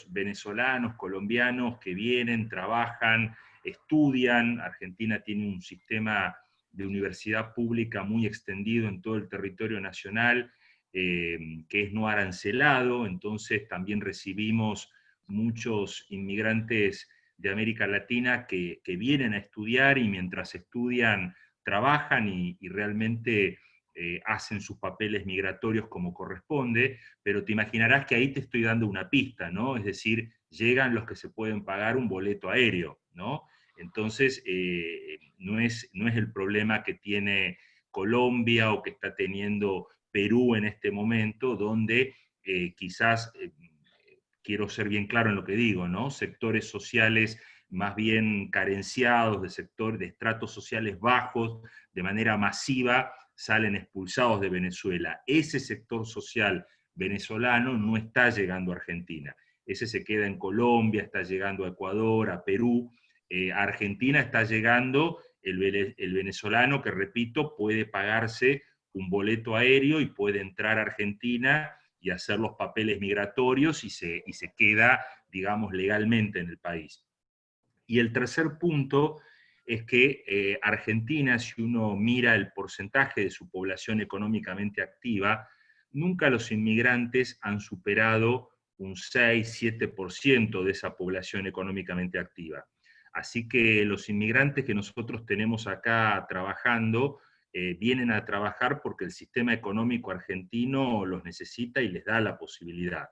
venezolanos, colombianos que vienen, trabajan, estudian. Argentina tiene un sistema de universidad pública muy extendido en todo el territorio nacional, que es no arancelado, entonces también recibimos muchos inmigrantes de América Latina que vienen a estudiar y mientras estudian trabajan y realmente hacen sus papeles migratorios como corresponde, pero te imaginarás que ahí te estoy dando una pista, ¿no? Es decir, llegan los que se pueden pagar un boleto aéreo, ¿no? Entonces, no es el problema que tiene Colombia o que está teniendo Perú en este momento, donde quizás, quiero ser bien claro en lo que digo, ¿no? Sectores sociales más bien carenciados, de estratos sociales bajos, de manera masiva, salen expulsados de Venezuela. Ese sector social venezolano no está llegando a Argentina. Ese se queda en Colombia, está llegando a Ecuador, a Perú. A Argentina está llegando el venezolano que, repito, puede pagarse un boleto aéreo y puede entrar a Argentina y hacer los papeles migratorios y se queda, digamos, legalmente en el país. Y el tercer punto es que Argentina, si uno mira el porcentaje de su población económicamente activa, nunca los inmigrantes han superado un 6-7% de esa población económicamente activa. Así que los inmigrantes que nosotros tenemos acá trabajando, vienen a trabajar porque el sistema económico argentino los necesita y les da la posibilidad.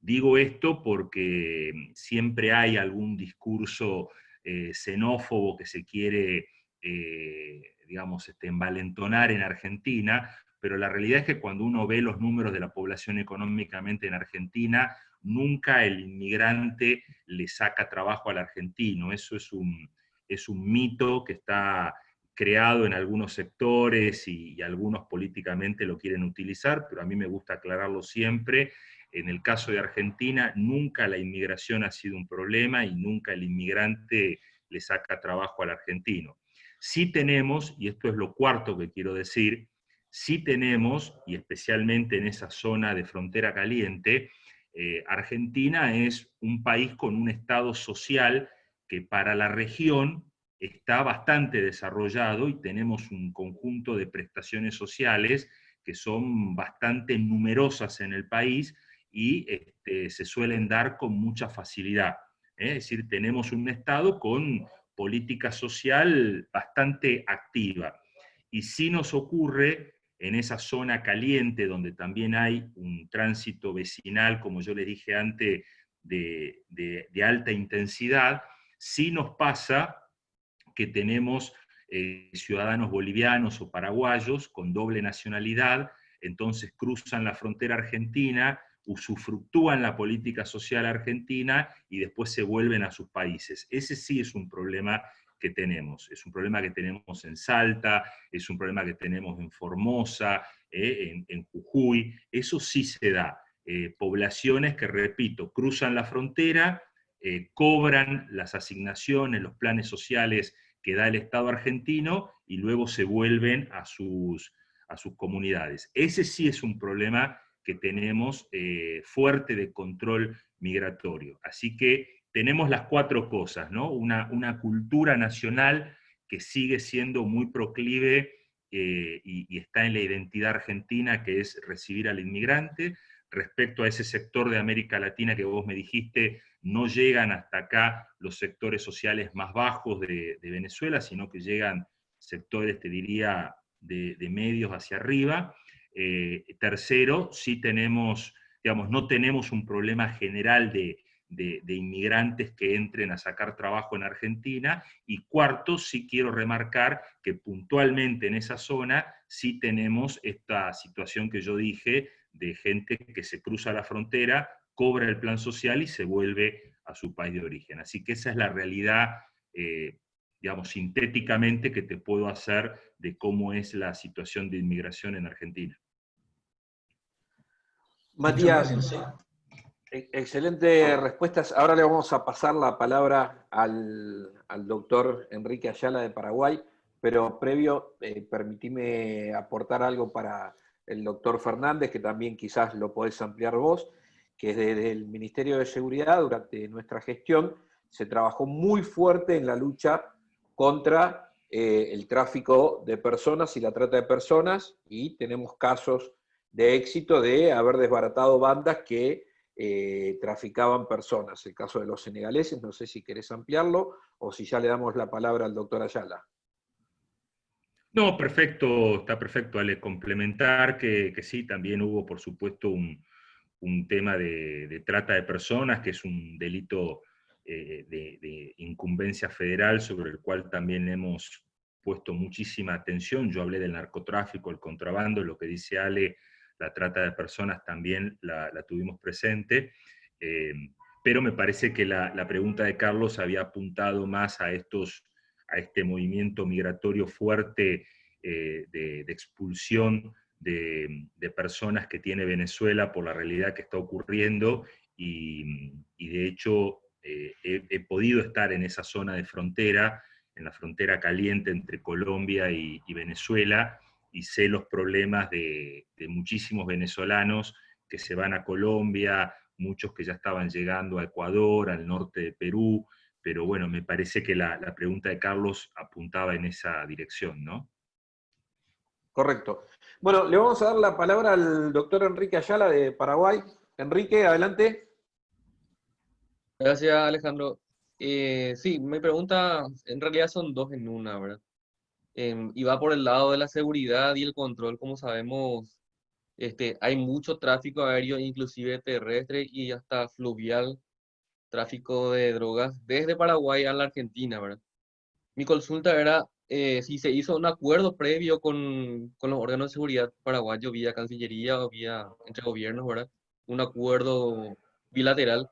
Digo esto porque siempre hay algún discurso xenófobo que se quiere, digamos, envalentonar en Argentina, pero la realidad es que cuando uno ve los números de la población económicamente en Argentina, nunca el inmigrante le saca trabajo al argentino. Eso es un mito que está creado en algunos sectores y algunos políticamente lo quieren utilizar, pero a mí me gusta aclararlo siempre. En el caso de Argentina, nunca la inmigración ha sido un problema y nunca el inmigrante le saca trabajo al argentino. Sí tenemos, y esto es lo cuarto que quiero decir, sí tenemos, y especialmente en esa zona de frontera caliente, Argentina es un país con un estado social que para la región está bastante desarrollado y tenemos un conjunto de prestaciones sociales que son bastante numerosas en el país y se suelen dar con mucha facilidad. Es decir, tenemos un Estado con política social bastante activa. Y sí nos ocurre en esa zona caliente, donde también hay un tránsito vecinal, como yo les dije antes, de alta intensidad, sí nos pasa que tenemos ciudadanos bolivianos o paraguayos con doble nacionalidad, entonces cruzan la frontera argentina, usufructúan la política social argentina y después se vuelven a sus países. Ese sí es un problema que tenemos. Es un problema que tenemos en Salta, es un problema que tenemos en Formosa, en Jujuy. Eso sí se da. Poblaciones que, repito, cruzan la frontera, cobran las asignaciones, los planes sociales que da el Estado argentino y luego se vuelven a sus comunidades. Ese sí es un problema que tenemos fuerte de control migratorio. Así que tenemos las cuatro cosas, ¿no? Una cultura nacional que sigue siendo muy proclive y está en la identidad argentina, que es recibir al inmigrante. Respecto a ese sector de América Latina que vos me dijiste, no llegan hasta acá los sectores sociales más bajos de Venezuela, sino que llegan sectores, te diría, de medios hacia arriba. Tercero, sí tenemos, digamos, no tenemos un problema general de de inmigrantes que entren a sacar trabajo en Argentina. Y cuarto, sí quiero remarcar que puntualmente en esa zona sí tenemos esta situación que yo dije de gente que se cruza la frontera, cobra el plan social y se vuelve a su país de origen. Así que esa es la realidad, digamos, sintéticamente que te puedo hacer de cómo es la situación de inmigración en Argentina. Matías, Muchas gracias. excelente respuestas. Ahora le vamos a pasar la palabra al doctor Enrique Ayala de Paraguay, pero previo, permitime aportar algo para el doctor Fernández, que también quizás lo podés ampliar vos, que desde el Ministerio de Seguridad, durante nuestra gestión, se trabajó muy fuerte en la lucha contra el tráfico de personas y la trata de personas, y tenemos casos de éxito de haber desbaratado bandas que traficaban personas. El caso de los senegaleses, no sé si querés ampliarlo o si ya le damos la palabra al doctor Ayala. No, perfecto, está perfecto, Ale. Complementar que sí, también hubo, por supuesto, un tema de trata de personas, que es un delito de incumbencia federal sobre el cual también hemos puesto muchísima atención. Yo hablé del narcotráfico, el contrabando, lo que dice Ale, la trata de personas también la tuvimos presente, pero me parece que la pregunta de Carlos había apuntado más a este movimiento migratorio fuerte de expulsión de personas que tiene Venezuela por la realidad que está ocurriendo, y de hecho he podido estar en esa zona de frontera, en la frontera caliente entre Colombia y Venezuela, y sé los problemas de muchísimos venezolanos que se van a Colombia, muchos que ya estaban llegando a Ecuador, al norte de Perú, pero bueno, me parece que la pregunta de Carlos apuntaba en esa dirección, ¿no? Correcto. Bueno, le vamos a dar la palabra al doctor Enrique Ayala de Paraguay. Enrique, adelante. Gracias, Alejandro. Sí, mi pregunta en realidad son dos en una, ¿verdad? Y va por el lado de la seguridad y el control. Como sabemos, hay mucho tráfico aéreo, inclusive terrestre y hasta fluvial, tráfico de drogas desde Paraguay a la Argentina, ¿verdad? Mi consulta era si se hizo un acuerdo previo con los órganos de seguridad paraguayos, vía Cancillería o vía entre gobiernos, ¿verdad? Un acuerdo bilateral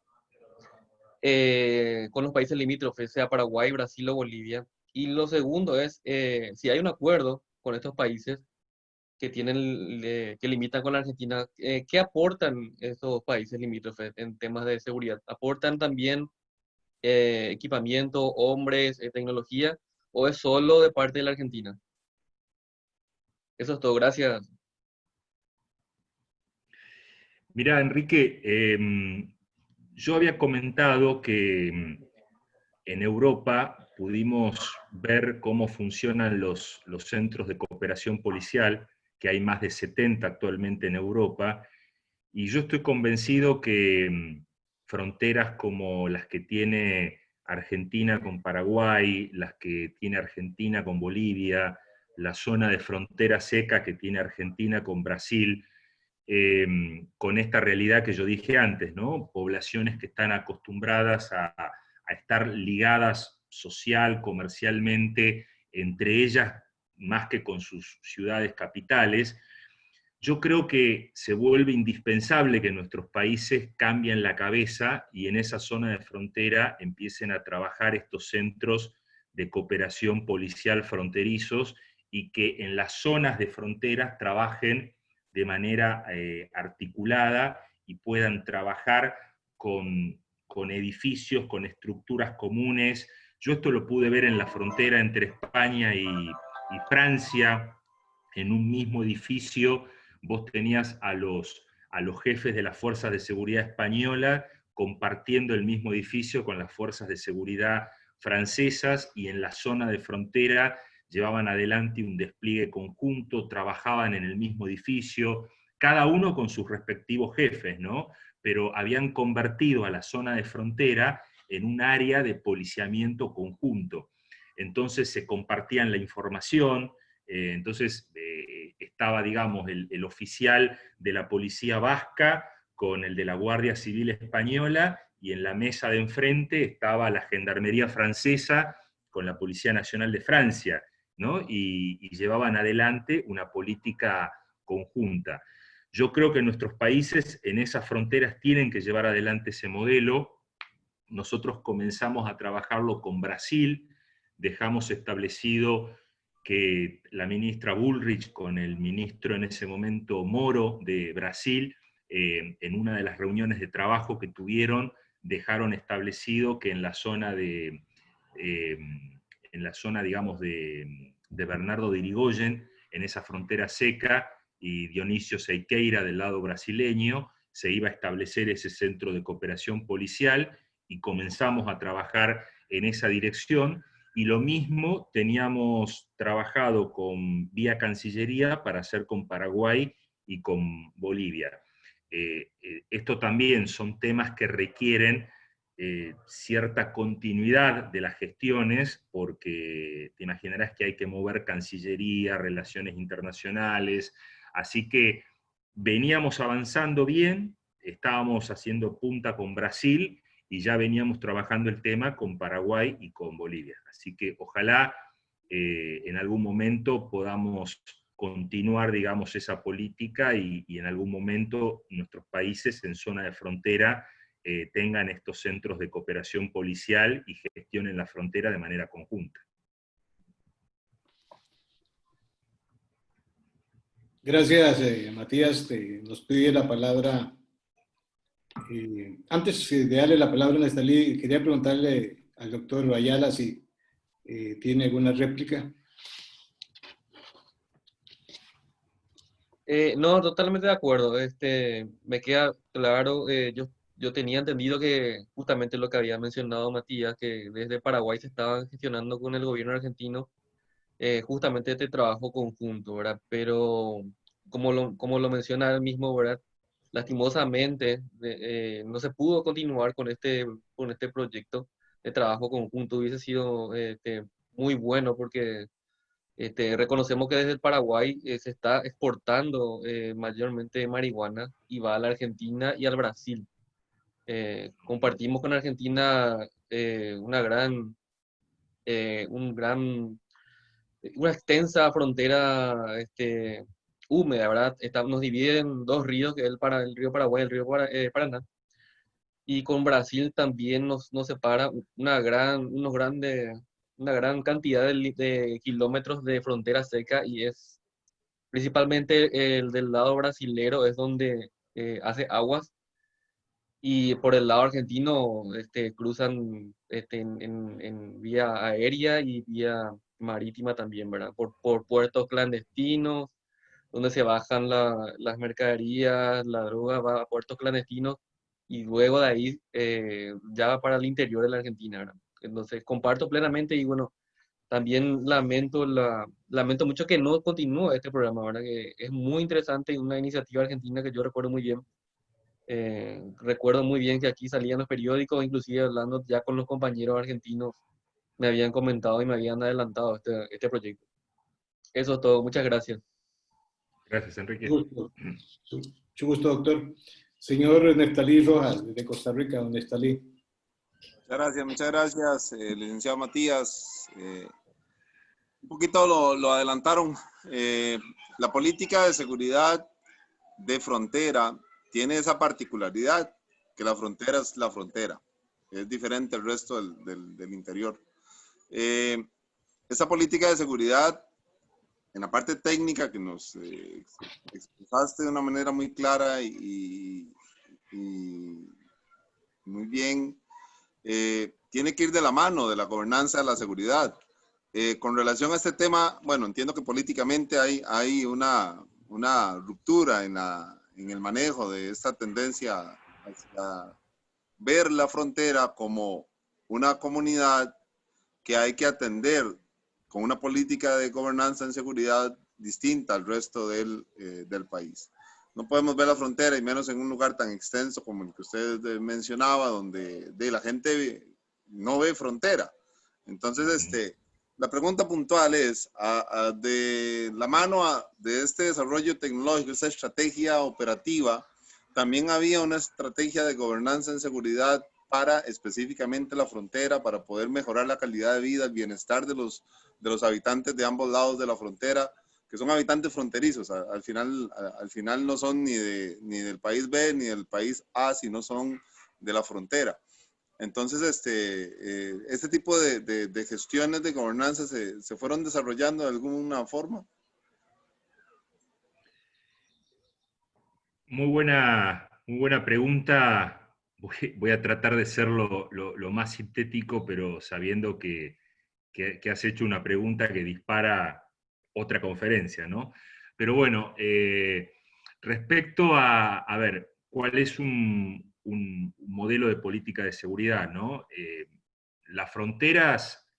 con los países limítrofes, sea Paraguay, Brasil o Bolivia. Y lo segundo es, si hay un acuerdo con estos países que que limitan con la Argentina, ¿qué aportan estos países limítrofes en temas de seguridad? ¿Aportan también equipamiento, hombres, tecnología, o es solo de parte de la Argentina? Eso es todo, gracias. Mira, Enrique, yo había comentado que en Europa pudimos ver cómo funcionan los centros de cooperación policial, que hay más de 70 actualmente en Europa, y yo estoy convencido que fronteras como las que tiene Argentina con Paraguay, las que tiene Argentina con Bolivia, la zona de frontera seca que tiene Argentina con Brasil, con esta realidad que yo dije antes, ¿no? Poblaciones que están acostumbradas a estar ligadas social, comercialmente, entre ellas, más que con sus ciudades capitales. Yo creo que se vuelve indispensable que nuestros países cambien la cabeza y en esa zona de frontera empiecen a trabajar estos centros de cooperación policial fronterizos, y que en las zonas de fronteras trabajen de manera articulada y puedan trabajar con edificios, con estructuras comunes. Yo esto lo pude ver en la frontera entre España y Francia. En un mismo edificio vos tenías a los jefes de las fuerzas de seguridad española compartiendo el mismo edificio con las fuerzas de seguridad francesas, y en la zona de frontera llevaban adelante un despliegue conjunto, trabajaban en el mismo edificio, cada uno con sus respectivos jefes, ¿no? Pero habían convertido a la zona de frontera en un área de policiamiento conjunto. Entonces se compartían la información, entonces estaba, digamos, el oficial de la policía vasca con el de la Guardia Civil española, y en la mesa de enfrente estaba la Gendarmería francesa con la Policía Nacional de Francia, ¿no? Y llevaban adelante una política conjunta. Yo creo que nuestros países en esas fronteras tienen que llevar adelante ese modelo. Nosotros comenzamos a trabajarlo con Brasil, dejamos establecido que la ministra Bullrich con el ministro en ese momento Moro de Brasil, en una de las reuniones de trabajo que tuvieron, dejaron establecido que en la zona digamos, de Bernardo de Irigoyen, en esa frontera seca, y Dionisio Seiqueira del lado brasileño, se iba a establecer ese centro de cooperación policial, y comenzamos a trabajar en esa dirección, y lo mismo teníamos trabajado vía Cancillería para hacer con Paraguay y con Bolivia. Esto también son temas que requieren cierta continuidad de las gestiones, porque te imaginarás que hay que mover Cancillería, relaciones internacionales, así que veníamos avanzando bien, estábamos haciendo punta con Brasil, y ya veníamos trabajando el tema con Paraguay y con Bolivia. Así que ojalá en algún momento podamos continuar, digamos, esa política, y en algún momento nuestros países en zona de frontera tengan estos centros de cooperación policial y gestionen la frontera de manera conjunta. Gracias, Matías. Nos pide la palabra. Antes de darle la palabra a Nestalí, quería preguntarle al doctor Ayala si tiene alguna réplica. No, totalmente de acuerdo. Me queda claro, yo tenía entendido que justamente lo que había mencionado Matías, que desde Paraguay se estaba gestionando con el gobierno argentino justamente este trabajo conjunto, ¿verdad? Pero como lo menciona él mismo, ¿verdad? Lastimosamente no se pudo continuar con este proyecto de trabajo conjunto. Hubiese sido muy bueno, porque reconocemos que desde el Paraguay se está exportando mayormente marihuana, y va a la Argentina y al Brasil. Compartimos con Argentina una extensa frontera húmeda, ¿verdad? Nos dividen dos ríos, que es el río Paraguay y el río Paraná. Y con Brasil también nos separa una gran cantidad de kilómetros de frontera seca, y es principalmente el del lado brasilero es donde hace aguas, y por el lado argentino cruzan en vía aérea y vía marítima también, ¿verdad? Por puertos clandestinos, donde se bajan las mercaderías, la droga va a puertos clandestinos, y luego de ahí ya va para el interior de la Argentina, ¿verdad? Entonces comparto plenamente, y bueno, también lamento mucho que no continúe este programa, ¿verdad? Que es muy interesante y una iniciativa argentina que yo recuerdo muy bien. Recuerdo muy bien que aquí salían los periódicos, inclusive hablando ya con los compañeros argentinos, me habían comentado y me habían adelantado este proyecto. Eso es todo, muchas gracias. Gracias, Enrique. Mucho gusto, doctor. Señor Nestalí Rojas, de Costa Rica, don Nestalí. Muchas gracias, licenciado Matías. Un poquito lo adelantaron. La política de seguridad de frontera tiene esa particularidad, que la frontera es la frontera. Es diferente al resto del interior. Esa política de seguridad, en la parte técnica que nos expresaste de una manera muy clara y muy bien, tiene que ir de la mano de la gobernanza de la seguridad. Con relación a este tema, bueno, entiendo que políticamente hay una ruptura en el manejo de esta tendencia hacia ver la frontera como una comunidad que hay que atender con una política de gobernanza en seguridad distinta al resto del país. No podemos ver la frontera, y menos en un lugar tan extenso como el que usted mencionaba, donde la gente no ve frontera. Entonces, la pregunta puntual es, de la mano de este desarrollo tecnológico, esta estrategia operativa, también había una estrategia de gobernanza en seguridad para específicamente la frontera, para poder mejorar la calidad de vida, el bienestar de los habitantes de ambos lados de la frontera, que son habitantes fronterizos. Al final no son ni del país B ni del país A, sino son de la frontera. Entonces, este tipo de gestiones de gobernanza se fueron desarrollando de alguna forma. Muy buena pregunta. Voy a tratar de ser lo más sintético, pero sabiendo que has hecho una pregunta que dispara otra conferencia, ¿no? Pero bueno, respecto a ver, ¿cuál es un modelo de política de seguridad, ¿no? Las fronteras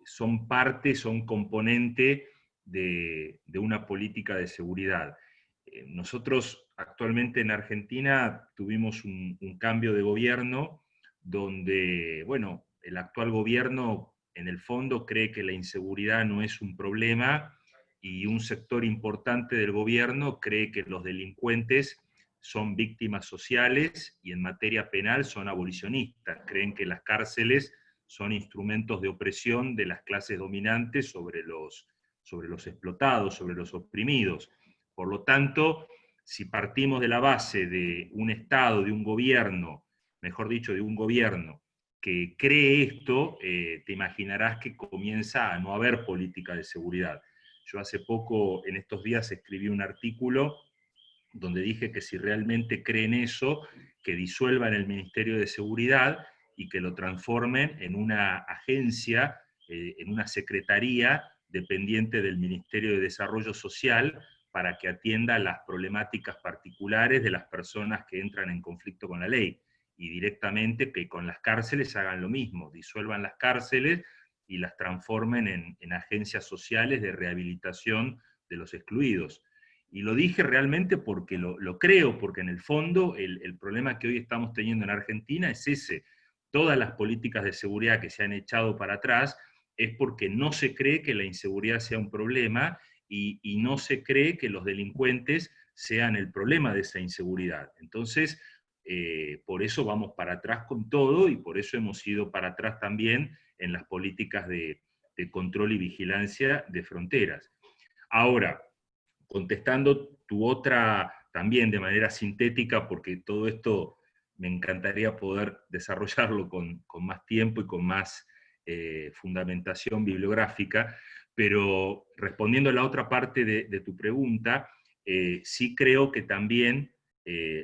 son parte, son componente de una política de seguridad. Nosotros actualmente en Argentina tuvimos un cambio de gobierno donde, bueno, el actual gobierno en el fondo cree que la inseguridad no es un problema y un sector importante del gobierno cree que los delincuentes son víctimas sociales y en materia penal son abolicionistas. Creen que las cárceles son instrumentos de opresión de las clases dominantes sobre los explotados, sobre los oprimidos. Por lo tanto, si partimos de la base de un Estado, de un gobierno, mejor dicho, de un gobierno que cree esto, te imaginarás que comienza a no haber política de seguridad. Yo hace poco, en estos días, escribí un artículo donde dije que si realmente creen eso, que disuelvan el Ministerio de Seguridad y que lo transformen en una agencia, en una secretaría dependiente del Ministerio de Desarrollo Social, para que atienda las problemáticas particulares de las personas que entran en conflicto con la ley. Y directamente que con las cárceles hagan lo mismo, disuelvan las cárceles y las transformen en agencias sociales de rehabilitación de los excluidos. Y lo dije realmente porque lo creo, porque en el fondo el problema que hoy estamos teniendo en Argentina es ese. Todas las políticas de seguridad que se han echado para atrás es porque no se cree que la inseguridad sea un problema y no se cree que los delincuentes sean el problema de esa inseguridad. Entonces, por eso vamos para atrás con todo y por eso hemos ido para atrás también en las políticas de control y vigilancia de fronteras. Ahora, contestando tu otra también de manera sintética, porque todo esto me encantaría poder desarrollarlo con más tiempo y con más fundamentación bibliográfica, pero respondiendo a la otra parte de tu pregunta, sí creo que también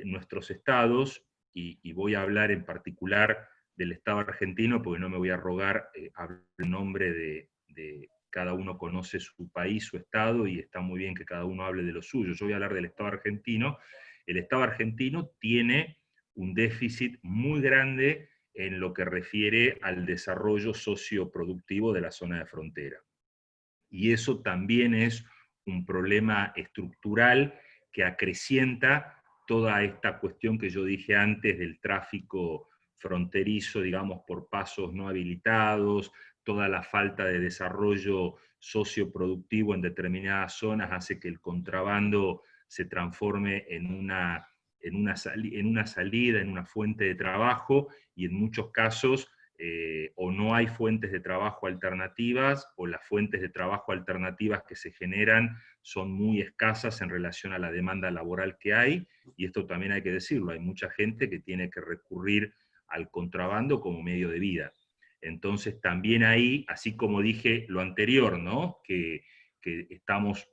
nuestros estados, y voy a hablar en particular del Estado argentino, porque no me voy a arrogar hablar en nombre de cada uno conoce su país, su estado, y está muy bien que cada uno hable de lo suyo. Yo voy a hablar del Estado argentino. El Estado argentino tiene un déficit muy grande en lo que refiere al desarrollo socioproductivo de la zona de frontera. Y eso también es un problema estructural que acrecienta toda esta cuestión que yo dije antes del tráfico fronterizo, digamos, por pasos no habilitados, toda la falta de desarrollo socioproductivo en determinadas zonas hace que el contrabando se transforme en una salida, en una fuente de trabajo, y en muchos casos o no hay fuentes de trabajo alternativas, o las fuentes de trabajo alternativas que se generan son muy escasas en relación a la demanda laboral que hay, y esto también hay que decirlo, hay mucha gente que tiene que recurrir al contrabando como medio de vida. Entonces también ahí, así como dije lo anterior, ¿no? que estamos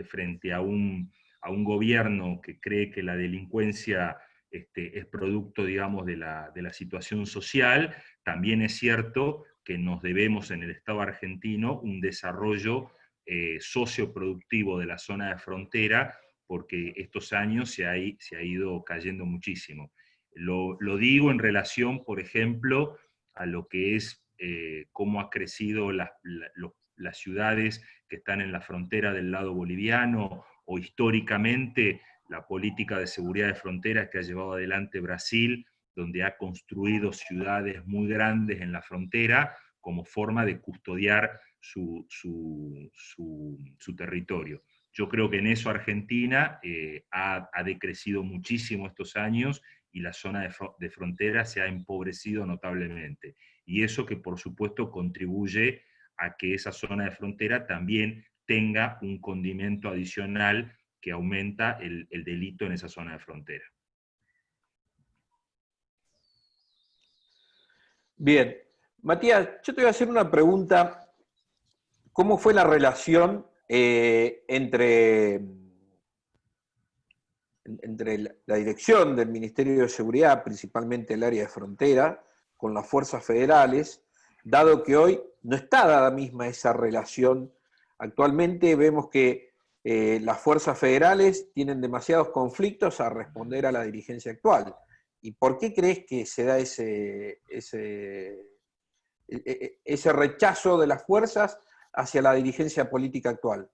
frente a un gobierno que cree que la delincuencia es producto, digamos, de la situación social, también es cierto que nos debemos en el Estado argentino un desarrollo socioproductivo de la zona de frontera, porque estos años se ha ido cayendo muchísimo. Lo digo en relación, por ejemplo, a lo que es cómo ha crecido las ciudades que están en la frontera del lado boliviano, o históricamente la política de seguridad de fronteras que ha llevado adelante Brasil, donde ha construido ciudades muy grandes en la frontera como forma de custodiar su territorio. Yo creo que en eso Argentina ha decrecido muchísimo estos años y la zona de frontera se ha empobrecido notablemente. Y eso que por supuesto contribuye a que esa zona de frontera también tenga un condimento adicional que aumenta el delito en esa zona de frontera. Bien. Matías, yo te voy a hacer una pregunta. ¿Cómo fue la relación entre la dirección del Ministerio de Seguridad, principalmente el área de frontera, con las fuerzas federales, dado que hoy no está dada misma esa relación? Actualmente vemos que las fuerzas federales tienen demasiados conflictos a responder a la dirigencia actual. ¿Y por qué crees que se da ese rechazo de las fuerzas hacia la dirigencia política actual?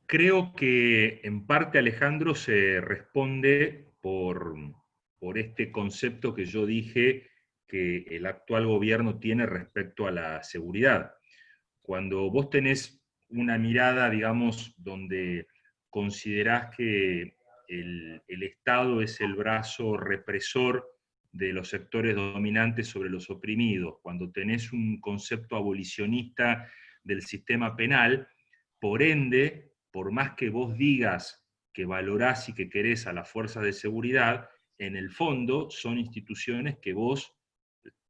Creo que en parte, Alejandro, se responde por este concepto que yo dije que el actual gobierno tiene respecto a la seguridad. Cuando vos tenés una mirada, digamos, donde considerás que el Estado es el brazo represor de los sectores dominantes sobre los oprimidos, cuando tenés un concepto abolicionista del sistema penal, por ende, por más que vos digas que valorás y que querés a las fuerzas de seguridad, en el fondo son instituciones que vos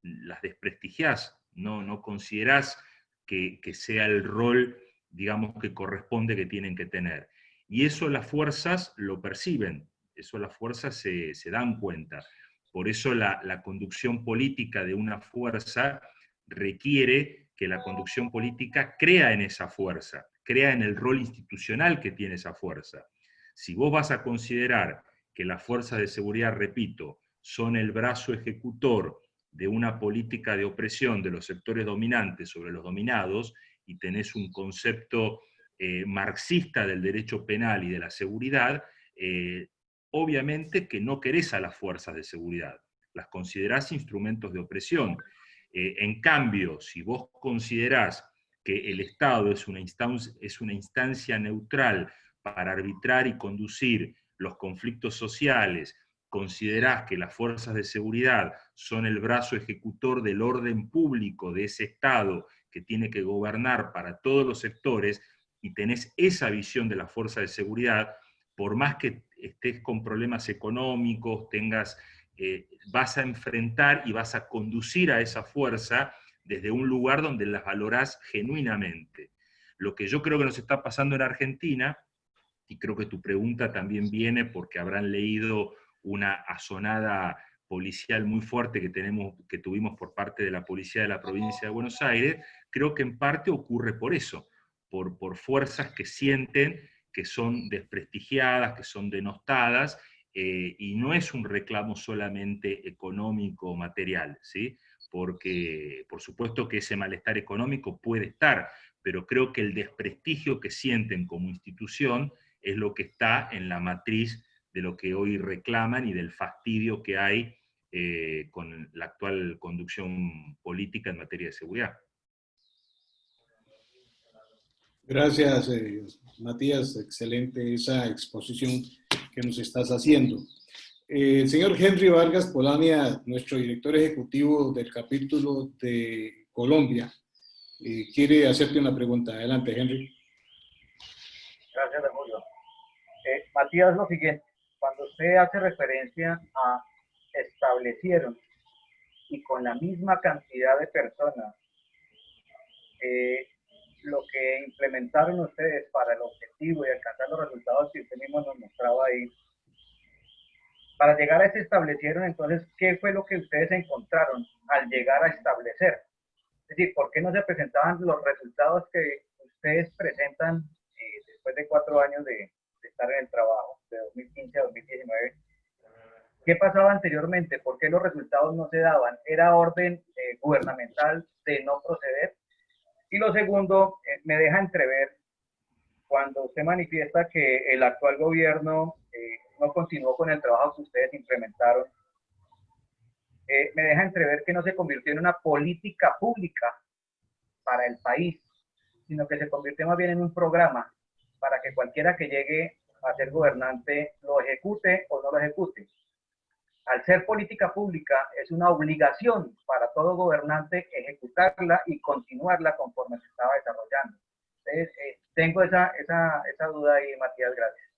las desprestigiás, no considerás que sea el rol, digamos, que corresponde que tienen que tener. Y eso las fuerzas lo perciben, eso las fuerzas se dan cuenta. Por eso la conducción política de una fuerza requiere que la conducción política crea en esa fuerza, crea en el rol institucional que tiene esa fuerza. Si vos vas a considerar que las fuerzas de seguridad, repito, son el brazo ejecutor de una política de opresión de los sectores dominantes sobre los dominados, y tenés un concepto marxista del derecho penal y de la seguridad, obviamente que no querés a las fuerzas de seguridad, las considerás instrumentos de opresión. En cambio, si vos considerás que el Estado es una instancia neutral para arbitrar y conducir los conflictos sociales, considerás que las fuerzas de seguridad son el brazo ejecutor del orden público de ese Estado que tiene que gobernar para todos los sectores, y tenés esa visión de la fuerza de seguridad, por más que estés con problemas económicos, vas a enfrentar y vas a conducir a esa fuerza desde un lugar donde las valorás genuinamente. Lo que yo creo que nos está pasando en Argentina, y creo que tu pregunta también viene porque habrán leído una asonada policial muy fuerte que tuvimos por parte de la policía de la provincia de Buenos Aires, creo que en parte ocurre por eso, por fuerzas que sienten que son desprestigiadas, que son denostadas, y no es un reclamo solamente económico o material, ¿sí? Porque por supuesto que ese malestar económico puede estar, pero creo que el desprestigio que sienten como institución es lo que está en la matriz de lo que hoy reclaman y del fastidio que hay con la actual conducción política en materia de seguridad. Gracias, Matías. Excelente esa exposición que nos estás haciendo. El señor Henry Vargas Polania, nuestro director ejecutivo del capítulo de Colombia, quiere hacerte una pregunta. Adelante, Henry. Gracias, Julio. Matías, lo siguiente, cuando usted hace referencia a establecieron y con la misma cantidad de personas, lo que implementaron ustedes para el objetivo y alcanzar los resultados que usted mismo nos mostraba ahí, para llegar a ese establecieron, entonces, ¿qué fue lo que ustedes encontraron al llegar a establecer? Es decir, ¿por qué no se presentaban los resultados que ustedes presentan después de 4 años de estar en el trabajo, de 2015 a 2019? ¿Qué pasaba anteriormente? ¿Por qué los resultados no se daban? ¿Era orden gubernamental de no proceder? Y lo segundo, me deja entrever, cuando usted manifiesta que el actual gobierno no continuó con el trabajo que ustedes implementaron, me deja entrever que no se convirtió en una política pública para el país, sino que se convirtió más bien en un programa para que cualquiera que llegue a ser gobernante lo ejecute o no lo ejecute. al ser política pública, es una obligación para todo gobernante ejecutarla y continuarla conforme se estaba desarrollando. Entonces, tengo esa duda ahí, Matías, gracias.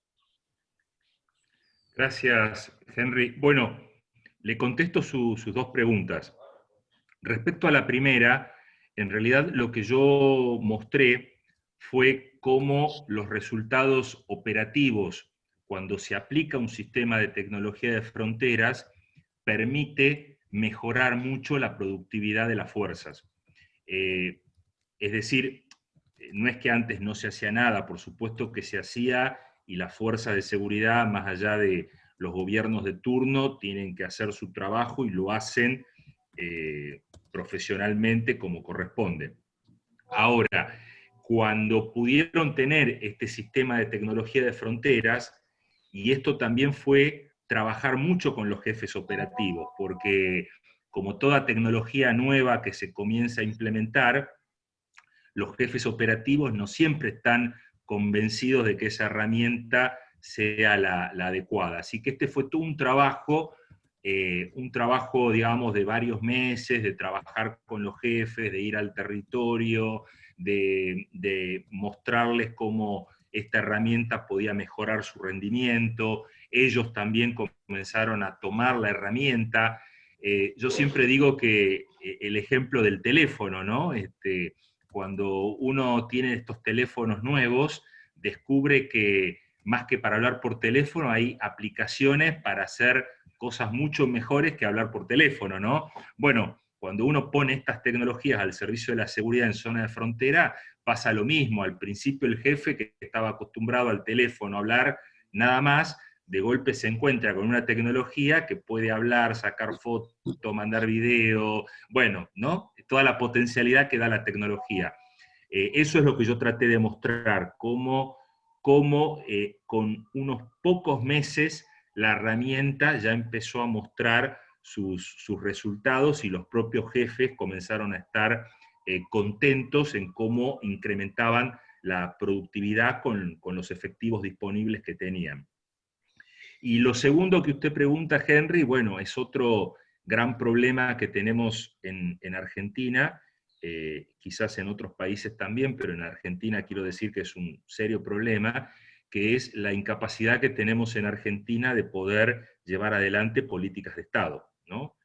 Gracias, Henry. Bueno, le contesto sus dos preguntas. Respecto a la primera, en realidad lo que yo mostré fue cómo los resultados operativos, cuando se aplica un sistema de tecnología de fronteras, permite mejorar mucho la productividad de las fuerzas. Es decir, no es que antes no se hacía nada, por supuesto que se hacía, y las fuerzas de seguridad, más allá de los gobiernos de turno, tienen que hacer su trabajo y lo hacen profesionalmente como corresponde. Ahora, cuando pudieron tener este sistema de tecnología de fronteras, y esto también fue trabajar mucho con los jefes operativos, porque como toda tecnología nueva que se comienza a implementar, los jefes operativos no siempre están convencidos de que esa herramienta sea la adecuada. Así que este fue todo un trabajo, digamos, de varios meses, de trabajar con los jefes, de ir al territorio, de mostrarles cómo esta herramienta podía mejorar su rendimiento. Ellos también comenzaron a tomar la herramienta. Yo siempre digo que el ejemplo del teléfono, ¿no? Cuando uno tiene estos teléfonos nuevos, descubre que más que para hablar por teléfono, hay aplicaciones para hacer cosas mucho mejores que hablar por teléfono, ¿no? Bueno, cuando uno pone estas tecnologías al servicio de la seguridad en zona de frontera, pasa lo mismo. Al principio el jefe, que estaba acostumbrado al teléfono a hablar nada más, de golpe se encuentra con una tecnología que puede hablar, sacar fotos, mandar video, bueno, ¿no? Toda la potencialidad que da la tecnología. Eso es lo que yo traté de mostrar, cómo con unos pocos meses la herramienta ya empezó a mostrar sus resultados y los propios jefes comenzaron a estar contentos en cómo incrementaban la productividad con los efectivos disponibles que tenían. Y lo segundo que usted pregunta, Henry, bueno, es otro gran problema que tenemos en Argentina, quizás en otros países también, pero en Argentina quiero decir que es un serio problema, que es la incapacidad que tenemos en Argentina de poder llevar adelante políticas de Estado, ¿no?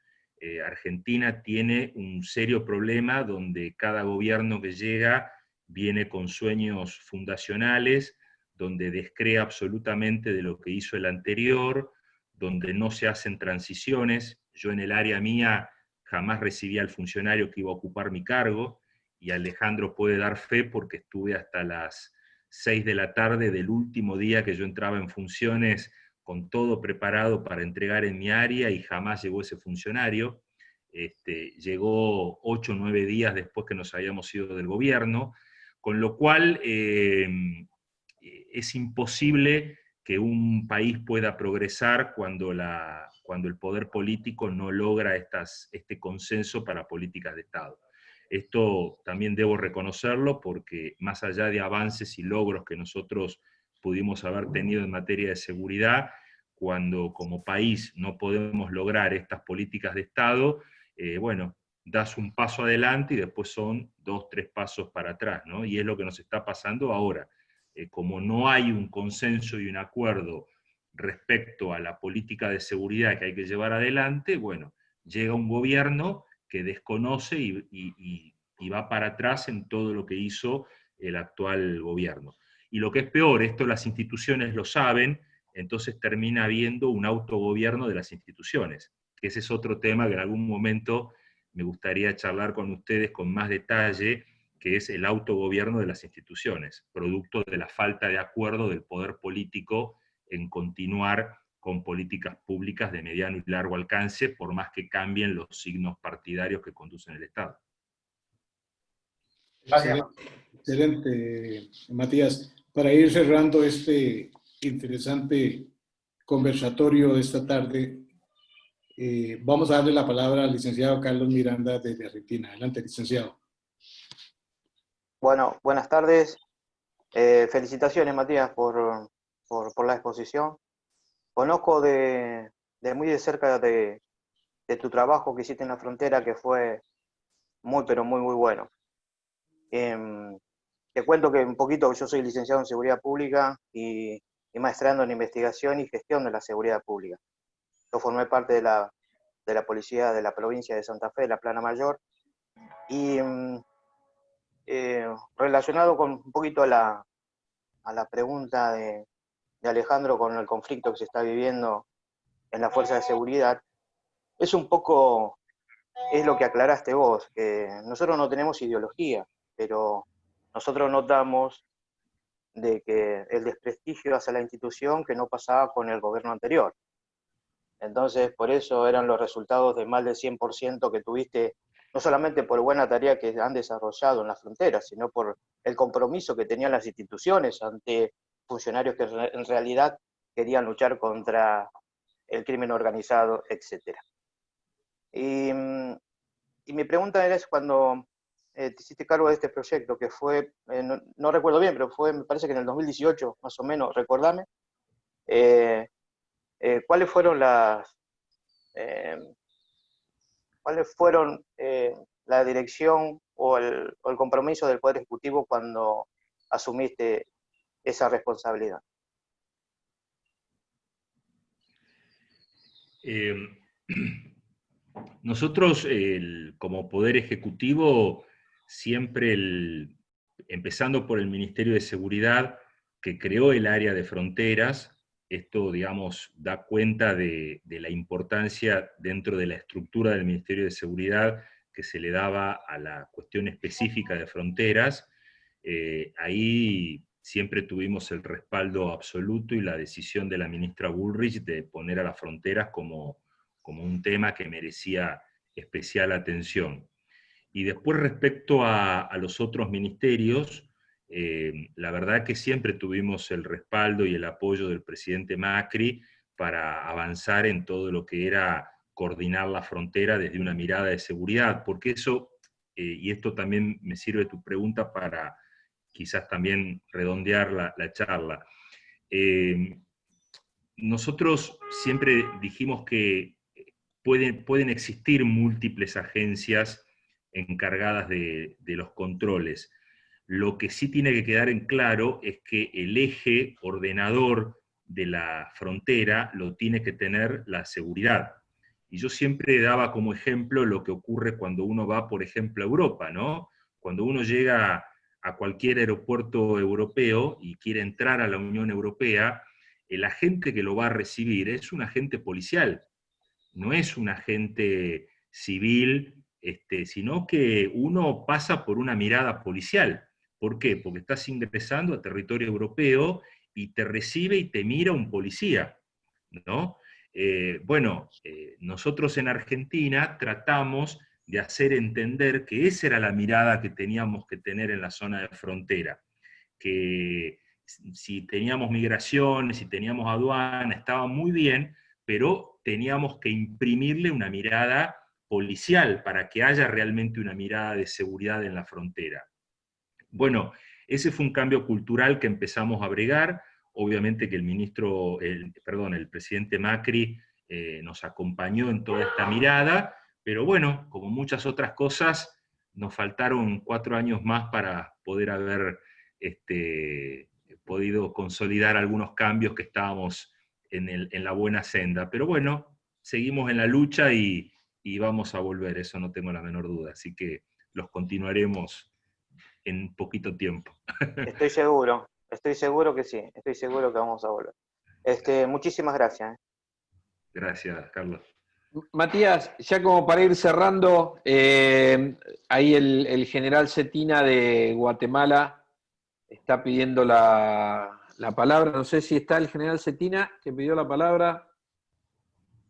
Argentina tiene un serio problema donde cada gobierno que llega viene con sueños fundacionales, donde descree absolutamente de lo que hizo el anterior, donde no se hacen transiciones. Yo en el área mía jamás recibí al funcionario que iba a ocupar mi cargo, y Alejandro puede dar fe porque estuve hasta las 6 de la tarde del último día que yo entraba en funciones con todo preparado para entregar en mi área, y jamás llegó ese funcionario. Llegó 8 o 9 días después que nos habíamos ido del gobierno, con lo cual es imposible que un país pueda progresar cuando el poder político no logra este consenso para políticas de Estado. Esto también debo reconocerlo, porque más allá de avances y logros que nosotros pudimos haber tenido en materia de seguridad, cuando como país no podemos lograr estas políticas de Estado, bueno, das un paso adelante y después son 2, 3 pasos para atrás, ¿no? Y es lo que nos está pasando ahora. Como no hay un consenso y un acuerdo respecto a la política de seguridad que hay que llevar adelante, bueno, llega un gobierno que desconoce y va para atrás en todo lo que hizo el actual gobierno. Y lo que es peor, esto las instituciones lo saben, entonces termina habiendo un autogobierno de las instituciones, que ese es otro tema que en algún momento me gustaría charlar con ustedes con más detalle, que es el autogobierno de las instituciones, producto de la falta de acuerdo del poder político en continuar con políticas públicas de mediano y largo alcance, por más que cambien los signos partidarios que conducen el Estado. Excelente, excelente, Matías. Para ir cerrando este interesante conversatorio de esta tarde, vamos a darle la palabra al licenciado Carlos Miranda desde Argentina. Adelante, licenciado. Bueno, buenas tardes. Felicitaciones, Matías, por la exposición. Conozco de muy de cerca de tu trabajo que hiciste en la frontera, que fue muy, pero muy, muy bueno. Te cuento que un poquito, yo soy licenciado en Seguridad Pública y maestrando en Investigación y Gestión de la Seguridad Pública. Yo formé parte de la Policía de la provincia de Santa Fe, de la Plana Mayor, y relacionado con un poquito a la pregunta de Alejandro con el conflicto que se está viviendo en la fuerza de seguridad, es un poco, es lo que aclaraste vos, que nosotros no tenemos ideología, pero nosotros notamos de que el desprestigio hacia la institución que no pasaba con el gobierno anterior. Entonces, por eso eran los resultados de más del 100% que tuviste, no solamente por buena tarea que han desarrollado en la frontera, sino por el compromiso que tenían las instituciones ante funcionarios que en realidad querían luchar contra el crimen organizado, etc. Y mi pregunta era cuando te hiciste cargo de este proyecto, que fue, no recuerdo bien, pero fue, me parece que en el 2018, más o menos, recordame, ¿cuáles fueron la dirección o el compromiso del Poder Ejecutivo cuando asumiste esa responsabilidad? Nosotros, como Poder Ejecutivo, siempre, empezando por el Ministerio de Seguridad, que creó el área de fronteras, esto, digamos, da cuenta de la importancia dentro de la estructura del Ministerio de Seguridad que se le daba a la cuestión específica de fronteras. Ahí siempre tuvimos el respaldo absoluto y la decisión de la ministra Bullrich de poner a las fronteras como un tema que merecía especial atención. Y después, respecto a los otros ministerios, la verdad que siempre tuvimos el respaldo y el apoyo del presidente Macri para avanzar en todo lo que era coordinar la frontera desde una mirada de seguridad, porque eso, y esto también me sirve tu pregunta para quizás también redondear la charla. Nosotros siempre dijimos que pueden existir múltiples agencias encargadas de los controles. Lo que sí tiene que quedar en claro es que el eje ordenador de la frontera lo tiene que tener la seguridad. Y yo siempre daba como ejemplo lo que ocurre cuando uno va, por ejemplo, a Europa, ¿no? Cuando uno llega a cualquier aeropuerto europeo y quiere entrar a la Unión Europea, el agente que lo va a recibir es un agente policial, no es un agente civil, sino que uno pasa por una mirada policial. ¿Por qué? Porque estás ingresando a territorio europeo y te recibe y te mira un policía, ¿no? Nosotros en Argentina tratamos de hacer entender que esa era la mirada que teníamos que tener en la zona de frontera, que si teníamos migraciones, si teníamos aduana, estaba muy bien, pero teníamos que imprimirle una mirada policial para que haya realmente una mirada de seguridad en la frontera. Bueno, ese fue un cambio cultural que empezamos a bregar. Obviamente que el presidente Macri nos acompañó en toda esta mirada, pero bueno, como muchas otras cosas, nos faltaron 4 años más para poder haber podido consolidar algunos cambios que estábamos en la buena senda. Pero bueno, seguimos en la lucha y vamos a volver, eso no tengo la menor duda. Así que los continuaremos en poquito tiempo. Estoy seguro que sí, estoy seguro que vamos a volver. Muchísimas gracias. Gracias, Carlos. Matías, ya como para ir cerrando, ahí el general Cetina de Guatemala está pidiendo la palabra. No sé si está el general Cetina que pidió la palabra.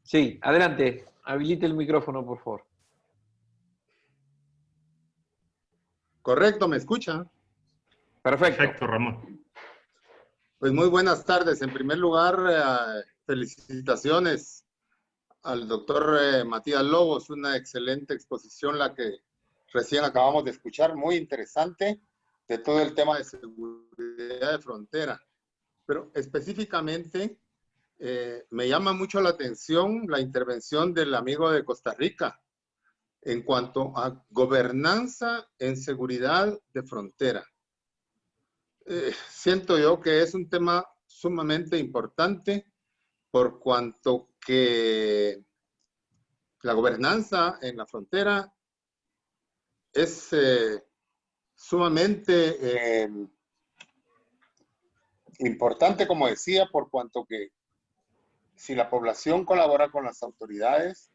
Sí, adelante, habilite el micrófono, por favor. Correcto, ¿me escucha? Perfecto, Ramón. Pues muy buenas tardes. En primer lugar, felicitaciones al doctor Matías Lobos, una excelente exposición la que recién acabamos de escuchar, muy interesante, de todo el tema de seguridad de frontera. Pero específicamente me llama mucho la atención la intervención del amigo de Costa Rica en cuanto a gobernanza en seguridad de frontera. Siento yo que es un tema sumamente importante por cuanto que la gobernanza en la frontera es sumamente importante, como decía, por cuanto que si la población colabora con las autoridades,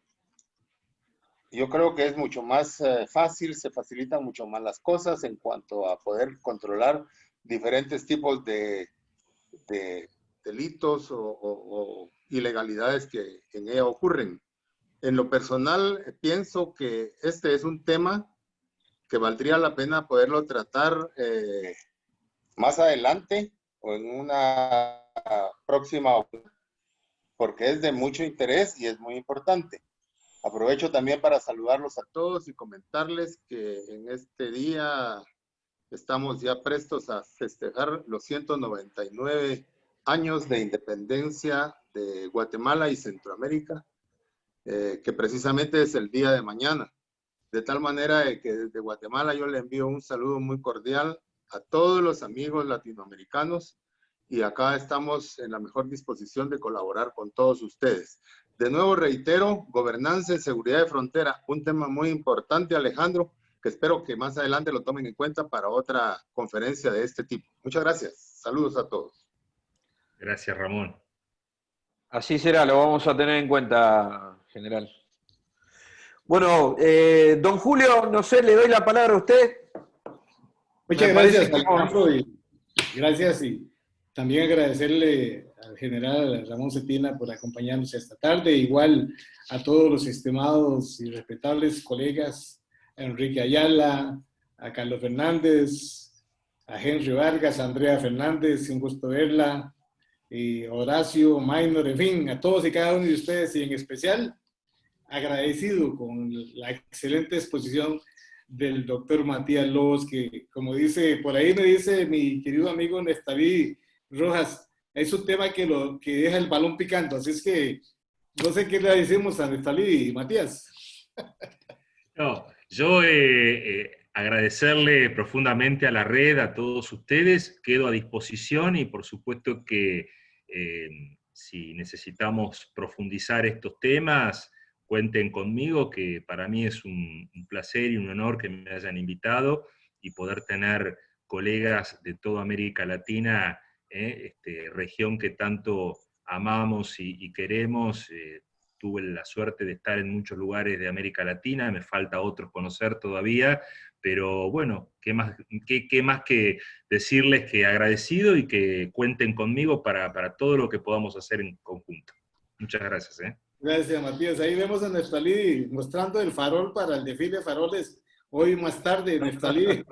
yo creo que es mucho más fácil, se facilitan mucho más las cosas en cuanto a poder controlar diferentes tipos de delitos o ilegalidades que en ella ocurren. En lo personal, pienso que este es un tema que valdría la pena poderlo tratar más adelante o en una próxima oportunidad, porque es de mucho interés y es muy importante. Aprovecho también para saludarlos a todos y comentarles que en este día estamos ya prestos a festejar los 199 años de independencia de Guatemala y Centroamérica, que precisamente es el día de mañana. De tal manera que desde Guatemala yo le envío un saludo muy cordial a todos los amigos latinoamericanos y acá estamos en la mejor disposición de colaborar con todos ustedes. De nuevo reitero, gobernanza y seguridad de frontera, un tema muy importante, Alejandro, que espero que más adelante lo tomen en cuenta para otra conferencia de este tipo. Muchas gracias. Saludos a todos. Gracias, Ramón. Así será, lo vamos a tener en cuenta, general. Bueno, don Julio, no sé, le doy la palabra a usted. Muchas gracias, Alejandro, y gracias, y también agradecerle al general Ramón Cetina por acompañarnos esta tarde, igual a todos los estimados y respetables colegas, a Enrique Ayala, a Carlos Fernández, a Henry Vargas, a Andrea Fernández, un gusto verla, y Horacio, Maynor, en fin, a todos y cada uno de ustedes, y en especial agradecido con la excelente exposición del doctor Matías Lobos, que como dice, por ahí me dice mi querido amigo Nestaví Rojas, es un tema que deja el balón picando, así es que no sé qué le decimos a Nestaví, Matías. No, yo agradecerle profundamente a la red, a todos ustedes, quedo a disposición y por supuesto que si necesitamos profundizar estos temas, cuenten conmigo, que para mí es un placer y un honor que me hayan invitado y poder tener colegas de toda América Latina, región que tanto amamos y queremos. Tuve la suerte de estar en muchos lugares de América Latina, me falta otros conocer todavía, pero bueno, qué más que decirles que agradecido y que cuenten conmigo para todo lo que podamos hacer en conjunto. Muchas gracias. Gracias, Matías. Ahí vemos a Neftalí mostrando el farol para el desfile de faroles hoy más tarde, Neftalí.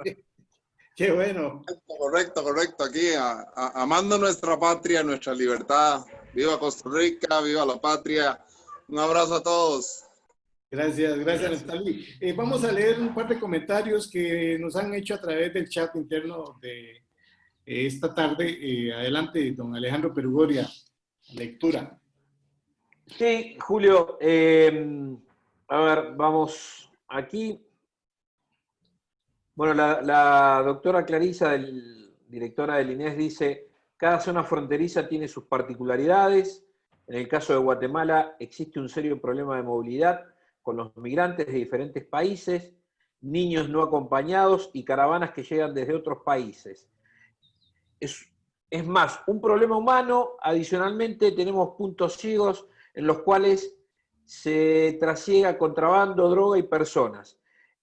Qué bueno. Correcto. Aquí, amando nuestra patria, nuestra libertad. Viva Costa Rica, viva la patria. Un abrazo a todos. Gracias, Neftalí. Vamos a leer un par de comentarios que nos han hecho a través del chat interno de esta tarde. Adelante, don Alejandro Perugoria. Lectura. Sí, Julio, a ver, vamos aquí. Bueno, la doctora Clarisa, directora del INES, dice, cada zona fronteriza tiene sus particularidades. En el caso de Guatemala existe un serio problema de movilidad con los migrantes de diferentes países, niños no acompañados y caravanas que llegan desde otros países. Es más, un problema humano. Adicionalmente tenemos puntos ciegos en los cuales se trasiega contrabando, droga y personas.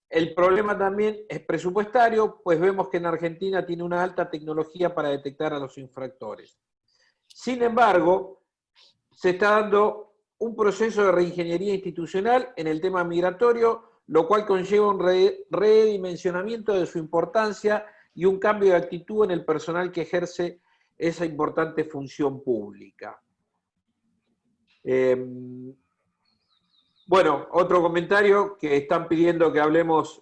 El problema también es presupuestario, pues vemos que en Argentina tiene una alta tecnología para detectar a los infractores. Sin embargo, se está dando un proceso de reingeniería institucional en el tema migratorio, lo cual conlleva un redimensionamiento de su importancia y un cambio de actitud en el personal que ejerce esa importante función pública. Bueno, otro comentario, que están pidiendo que hablemos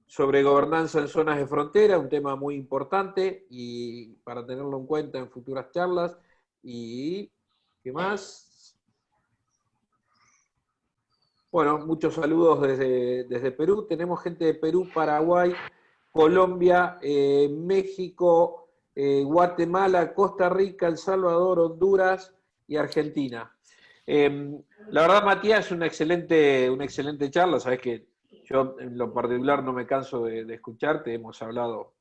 sobre gobernanza en zonas de frontera, un tema muy importante y para tenerlo en cuenta en futuras charlas. Y ¿Qué más? Bueno, muchos saludos desde Perú. Tenemos gente de Perú, Paraguay, Colombia, México, Guatemala, Costa Rica, El Salvador, Honduras y Argentina. La verdad, Matías, es una excelente charla. Sabes que yo en lo particular no me canso de escucharte, hemos hablado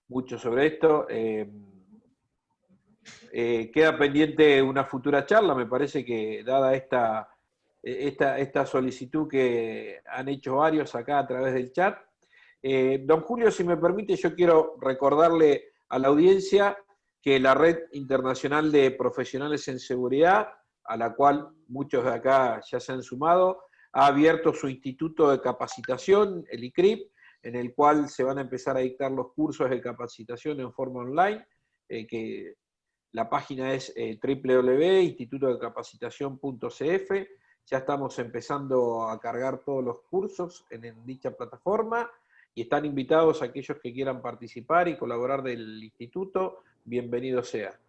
mucho sobre esto. Queda pendiente una futura charla, me parece que dada esta solicitud que han hecho varios acá a través del chat. Don Julio, si me permite, yo quiero recordarle a la audiencia que la Red Internacional de Profesionales en Seguridad, a la cual muchos de acá ya se han sumado, ha abierto su instituto de capacitación, el ICRIP, en el cual se van a empezar a dictar los cursos de capacitación en forma online, que la página es www.institutodecapacitacion.cf. Ya estamos empezando a cargar todos los cursos en dicha plataforma y están invitados aquellos que quieran participar y colaborar del instituto, bienvenido sea.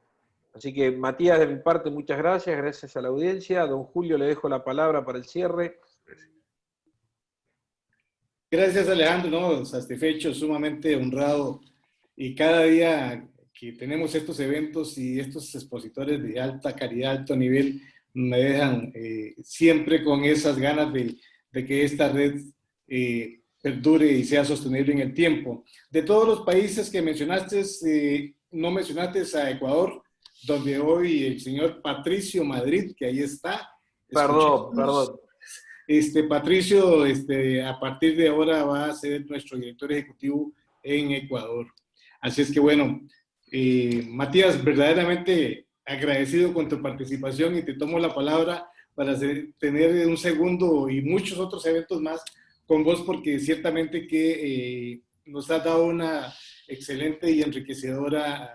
Así que, Matías, de mi parte, muchas gracias a la audiencia. A don Julio le dejo la palabra para el cierre. Gracias, Alejandro, no, satisfecho, sumamente honrado, y cada día que tenemos estos eventos y estos expositores de alta calidad, alto nivel, me dejan siempre con esas ganas de que esta red perdure y sea sostenible en el tiempo. De todos los países que mencionaste, no mencionaste a Ecuador, donde hoy el señor Patricio Madrid, que ahí está. Perdón. Patricio, a partir de ahora va a ser nuestro director ejecutivo en Ecuador. Así es que bueno, Matías, verdaderamente agradecido con tu participación y te tomo la palabra para tener un segundo y muchos otros eventos más con vos, porque ciertamente que nos has dado una excelente y enriquecedora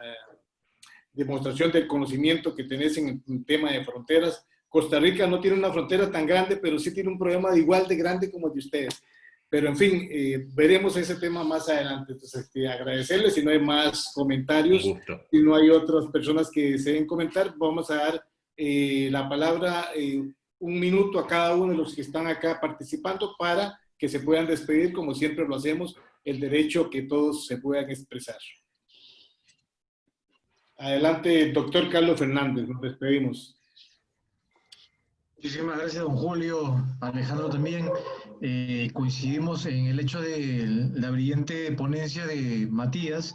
demostración del conocimiento que tenés en el tema de fronteras. Costa Rica no tiene una frontera tan grande, pero sí tiene un problema igual de grande como el de ustedes. Pero en fin, veremos ese tema más adelante. Entonces, agradecerles. Si no hay más comentarios, si no hay otras personas que deseen comentar, vamos a dar la palabra un minuto a cada uno de los que están acá participando para que se puedan despedir, como siempre lo hacemos, el derecho que todos se puedan expresar. Adelante, doctor Carlos Fernández, nos despedimos. Muchísimas gracias, don Julio, Alejandro también. Coincidimos en el hecho de la brillante ponencia de Matías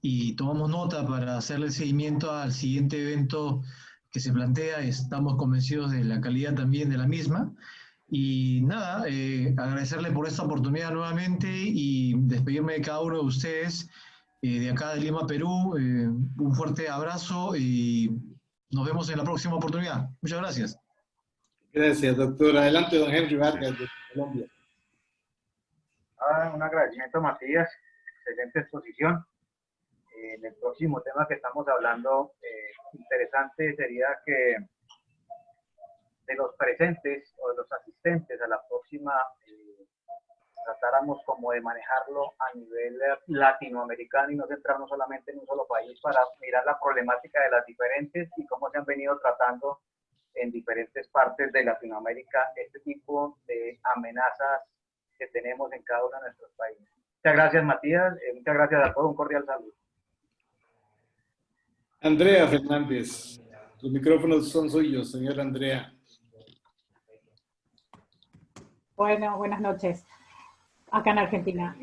y tomamos nota para hacerle seguimiento al siguiente evento que se plantea. Estamos convencidos de la calidad también de la misma. Y nada, agradecerle por esta oportunidad nuevamente y despedirme de cada uno de ustedes de acá de Lima, Perú. Un fuerte abrazo y nos vemos en la próxima oportunidad. Muchas gracias. Gracias, doctor. Adelante, don Henry Vargas, de Colombia. Un agradecimiento a Matías, excelente exposición. En el próximo tema que estamos hablando, interesante sería que de los presentes o de los asistentes a la próxima tratáramos como de manejarlo a nivel latinoamericano y no centrarnos solamente en un solo país para mirar la problemática de las diferentes y cómo se han venido tratando en diferentes partes de Latinoamérica este tipo de amenazas que tenemos en cada uno de nuestros países. Muchas gracias, Matías. Muchas gracias a todos. Un cordial saludo. Andrea Fernández, los micrófonos son suyos, señora Andrea. Bueno, buenas noches. Acá en Argentina.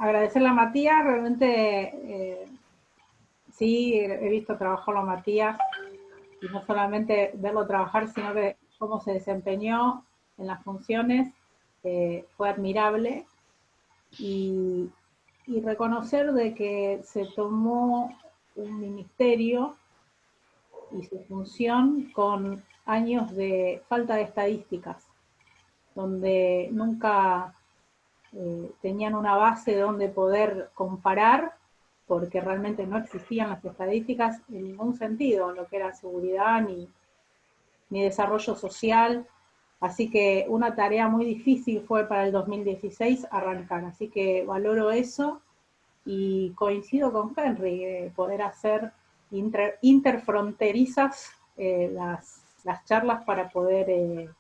Agradecerle a Matías, realmente sí, he visto trabajarlo a Matías, y no solamente verlo trabajar, sino que cómo se desempeñó en las funciones, fue admirable, y reconocer de que se tomó un ministerio y su función con años de falta de estadísticas, donde nunca tenían una base donde poder comparar, porque realmente no existían las estadísticas en ningún sentido, en lo que era seguridad ni desarrollo social. Así que una tarea muy difícil fue para el 2016 arrancar. Así que valoro eso y coincido con Henry, poder hacer interfronterizas las las charlas para poder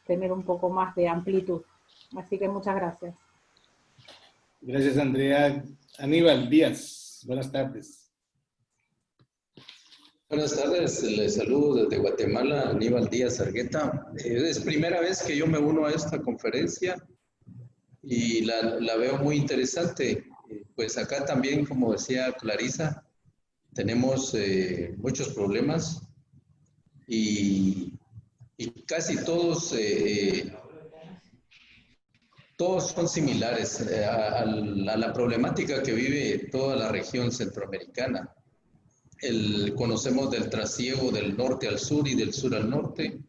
tener un poco más de amplitud. Así que muchas gracias. Gracias, Andrea. Aníbal Díaz, buenas tardes. Buenas tardes, les saludo desde Guatemala, Aníbal Díaz Argueta. Es primera vez que yo me uno a esta conferencia y la veo muy interesante. Pues acá también, como decía Clarisa, tenemos muchos problemas y casi todos son similares a la problemática que vive toda la región centroamericana. Conocemos del trasiego del norte al sur y del sur al norte,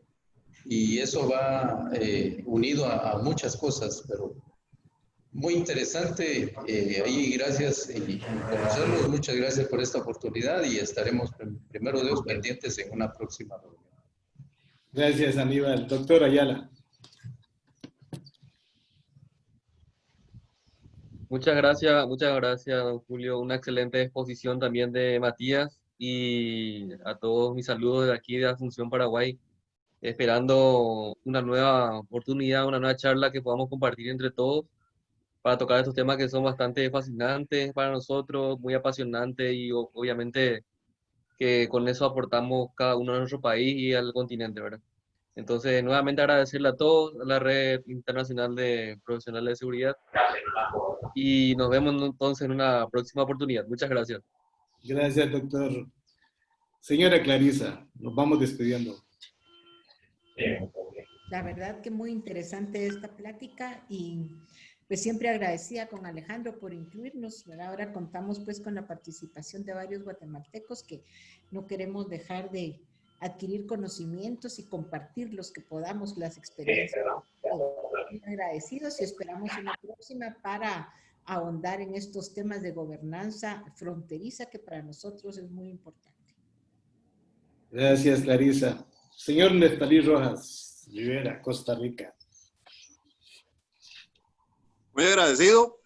y eso va unido a muchas cosas, pero muy interesante. Ahí gracias y conocerlos, muchas gracias por esta oportunidad y estaremos primero Dios pendientes en una próxima reunión. Gracias, Aníbal. Doctor Ayala. Muchas gracias, don Julio. Una excelente exposición también de Matías, y a todos mis saludos de aquí de Asunción, Paraguay, esperando una nueva oportunidad, una nueva charla que podamos compartir entre todos para tocar estos temas que son bastante fascinantes para nosotros, muy apasionantes, y obviamente que con eso aportamos cada uno a nuestro país y al continente, ¿verdad? Entonces, nuevamente agradecerle a todos, a la Red Internacional de Profesionales de Seguridad, y nos vemos entonces en una próxima oportunidad. Muchas gracias. Gracias, doctor. Señora Clarisa, nos vamos despidiendo. La verdad que muy interesante esta plática, y pues siempre agradecida con Alejandro por incluirnos, ¿verdad? Ahora contamos pues con la participación de varios guatemaltecos que no queremos dejar de adquirir conocimientos y compartir los que podamos, las experiencias. Muy agradecidos y esperamos una próxima para ahondar en estos temas de gobernanza fronteriza que para nosotros es muy importante. Gracias, Clarisa. Señor Neftalí Rojas Rivera, Costa Rica. Muy agradecido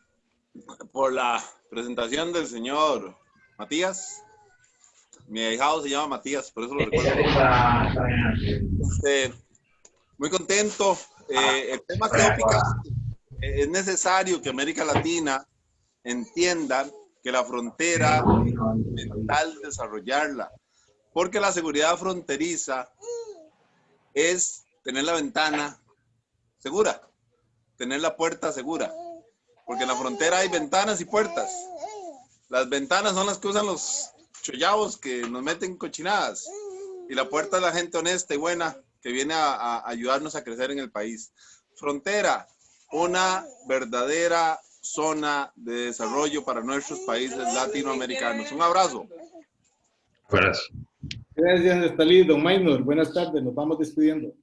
por la presentación del señor Matías. Mi ahijado se llama Matías, por eso lo recuerdo. Muy contento. El tema quedó picante. Es necesario que América Latina entienda que la frontera es fundamental desarrollarla, porque la seguridad fronteriza es tener la ventana segura, tener la puerta segura, porque en la frontera hay ventanas y puertas. Las ventanas son las que usan los chollavos que nos meten cochinadas, y la puerta es la gente honesta y buena que viene a ayudarnos a crecer en el país. Frontera, una verdadera zona de desarrollo para nuestros países latinoamericanos. Un abrazo. Gracias. Gracias, Neftalí. Don Maynor, buenas tardes. Nos vamos despidiendo.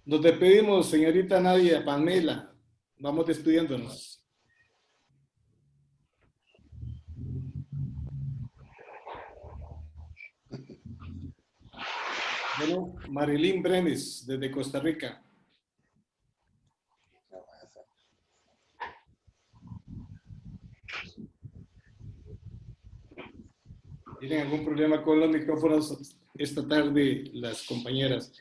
Nos despedimos, señorita Nadia Pamela. Vamos despidiéndonos. Bueno, Marilyn Brenes, desde Costa Rica. ¿Tienen algún problema con los micrófonos esta tarde las compañeras?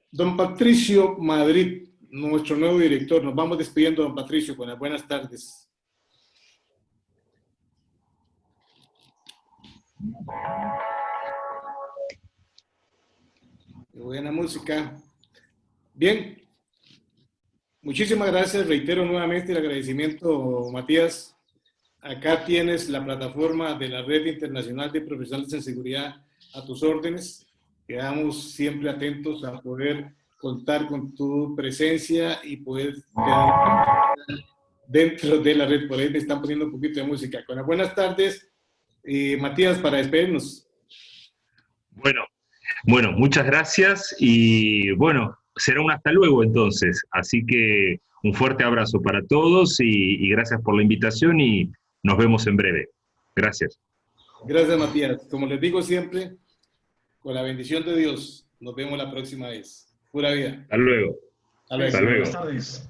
Don Patricio Madrid, nuestro nuevo director. Nos vamos despidiendo, don Patricio, con las buenas tardes. Qué buena música. Bien. Muchísimas gracias. Reitero nuevamente el agradecimiento, Matías. Acá tienes la plataforma de la Red Internacional de Profesionales en Seguridad a tus órdenes. Quedamos siempre atentos a poder contar con tu presencia y poder quedar dentro de la red. Por ahí me están poniendo un poquito de música. Con las buenas tardes, Matías, para despedirnos. Bueno, muchas gracias y bueno, será un hasta luego entonces. Así que un fuerte abrazo para todos y gracias por la invitación y nos vemos en breve. Gracias. Gracias, Matías. Como les digo siempre, con la bendición de Dios, nos vemos la próxima vez. Pura vida. Hasta luego. Hasta luego. Hasta luego. Buenas tardes.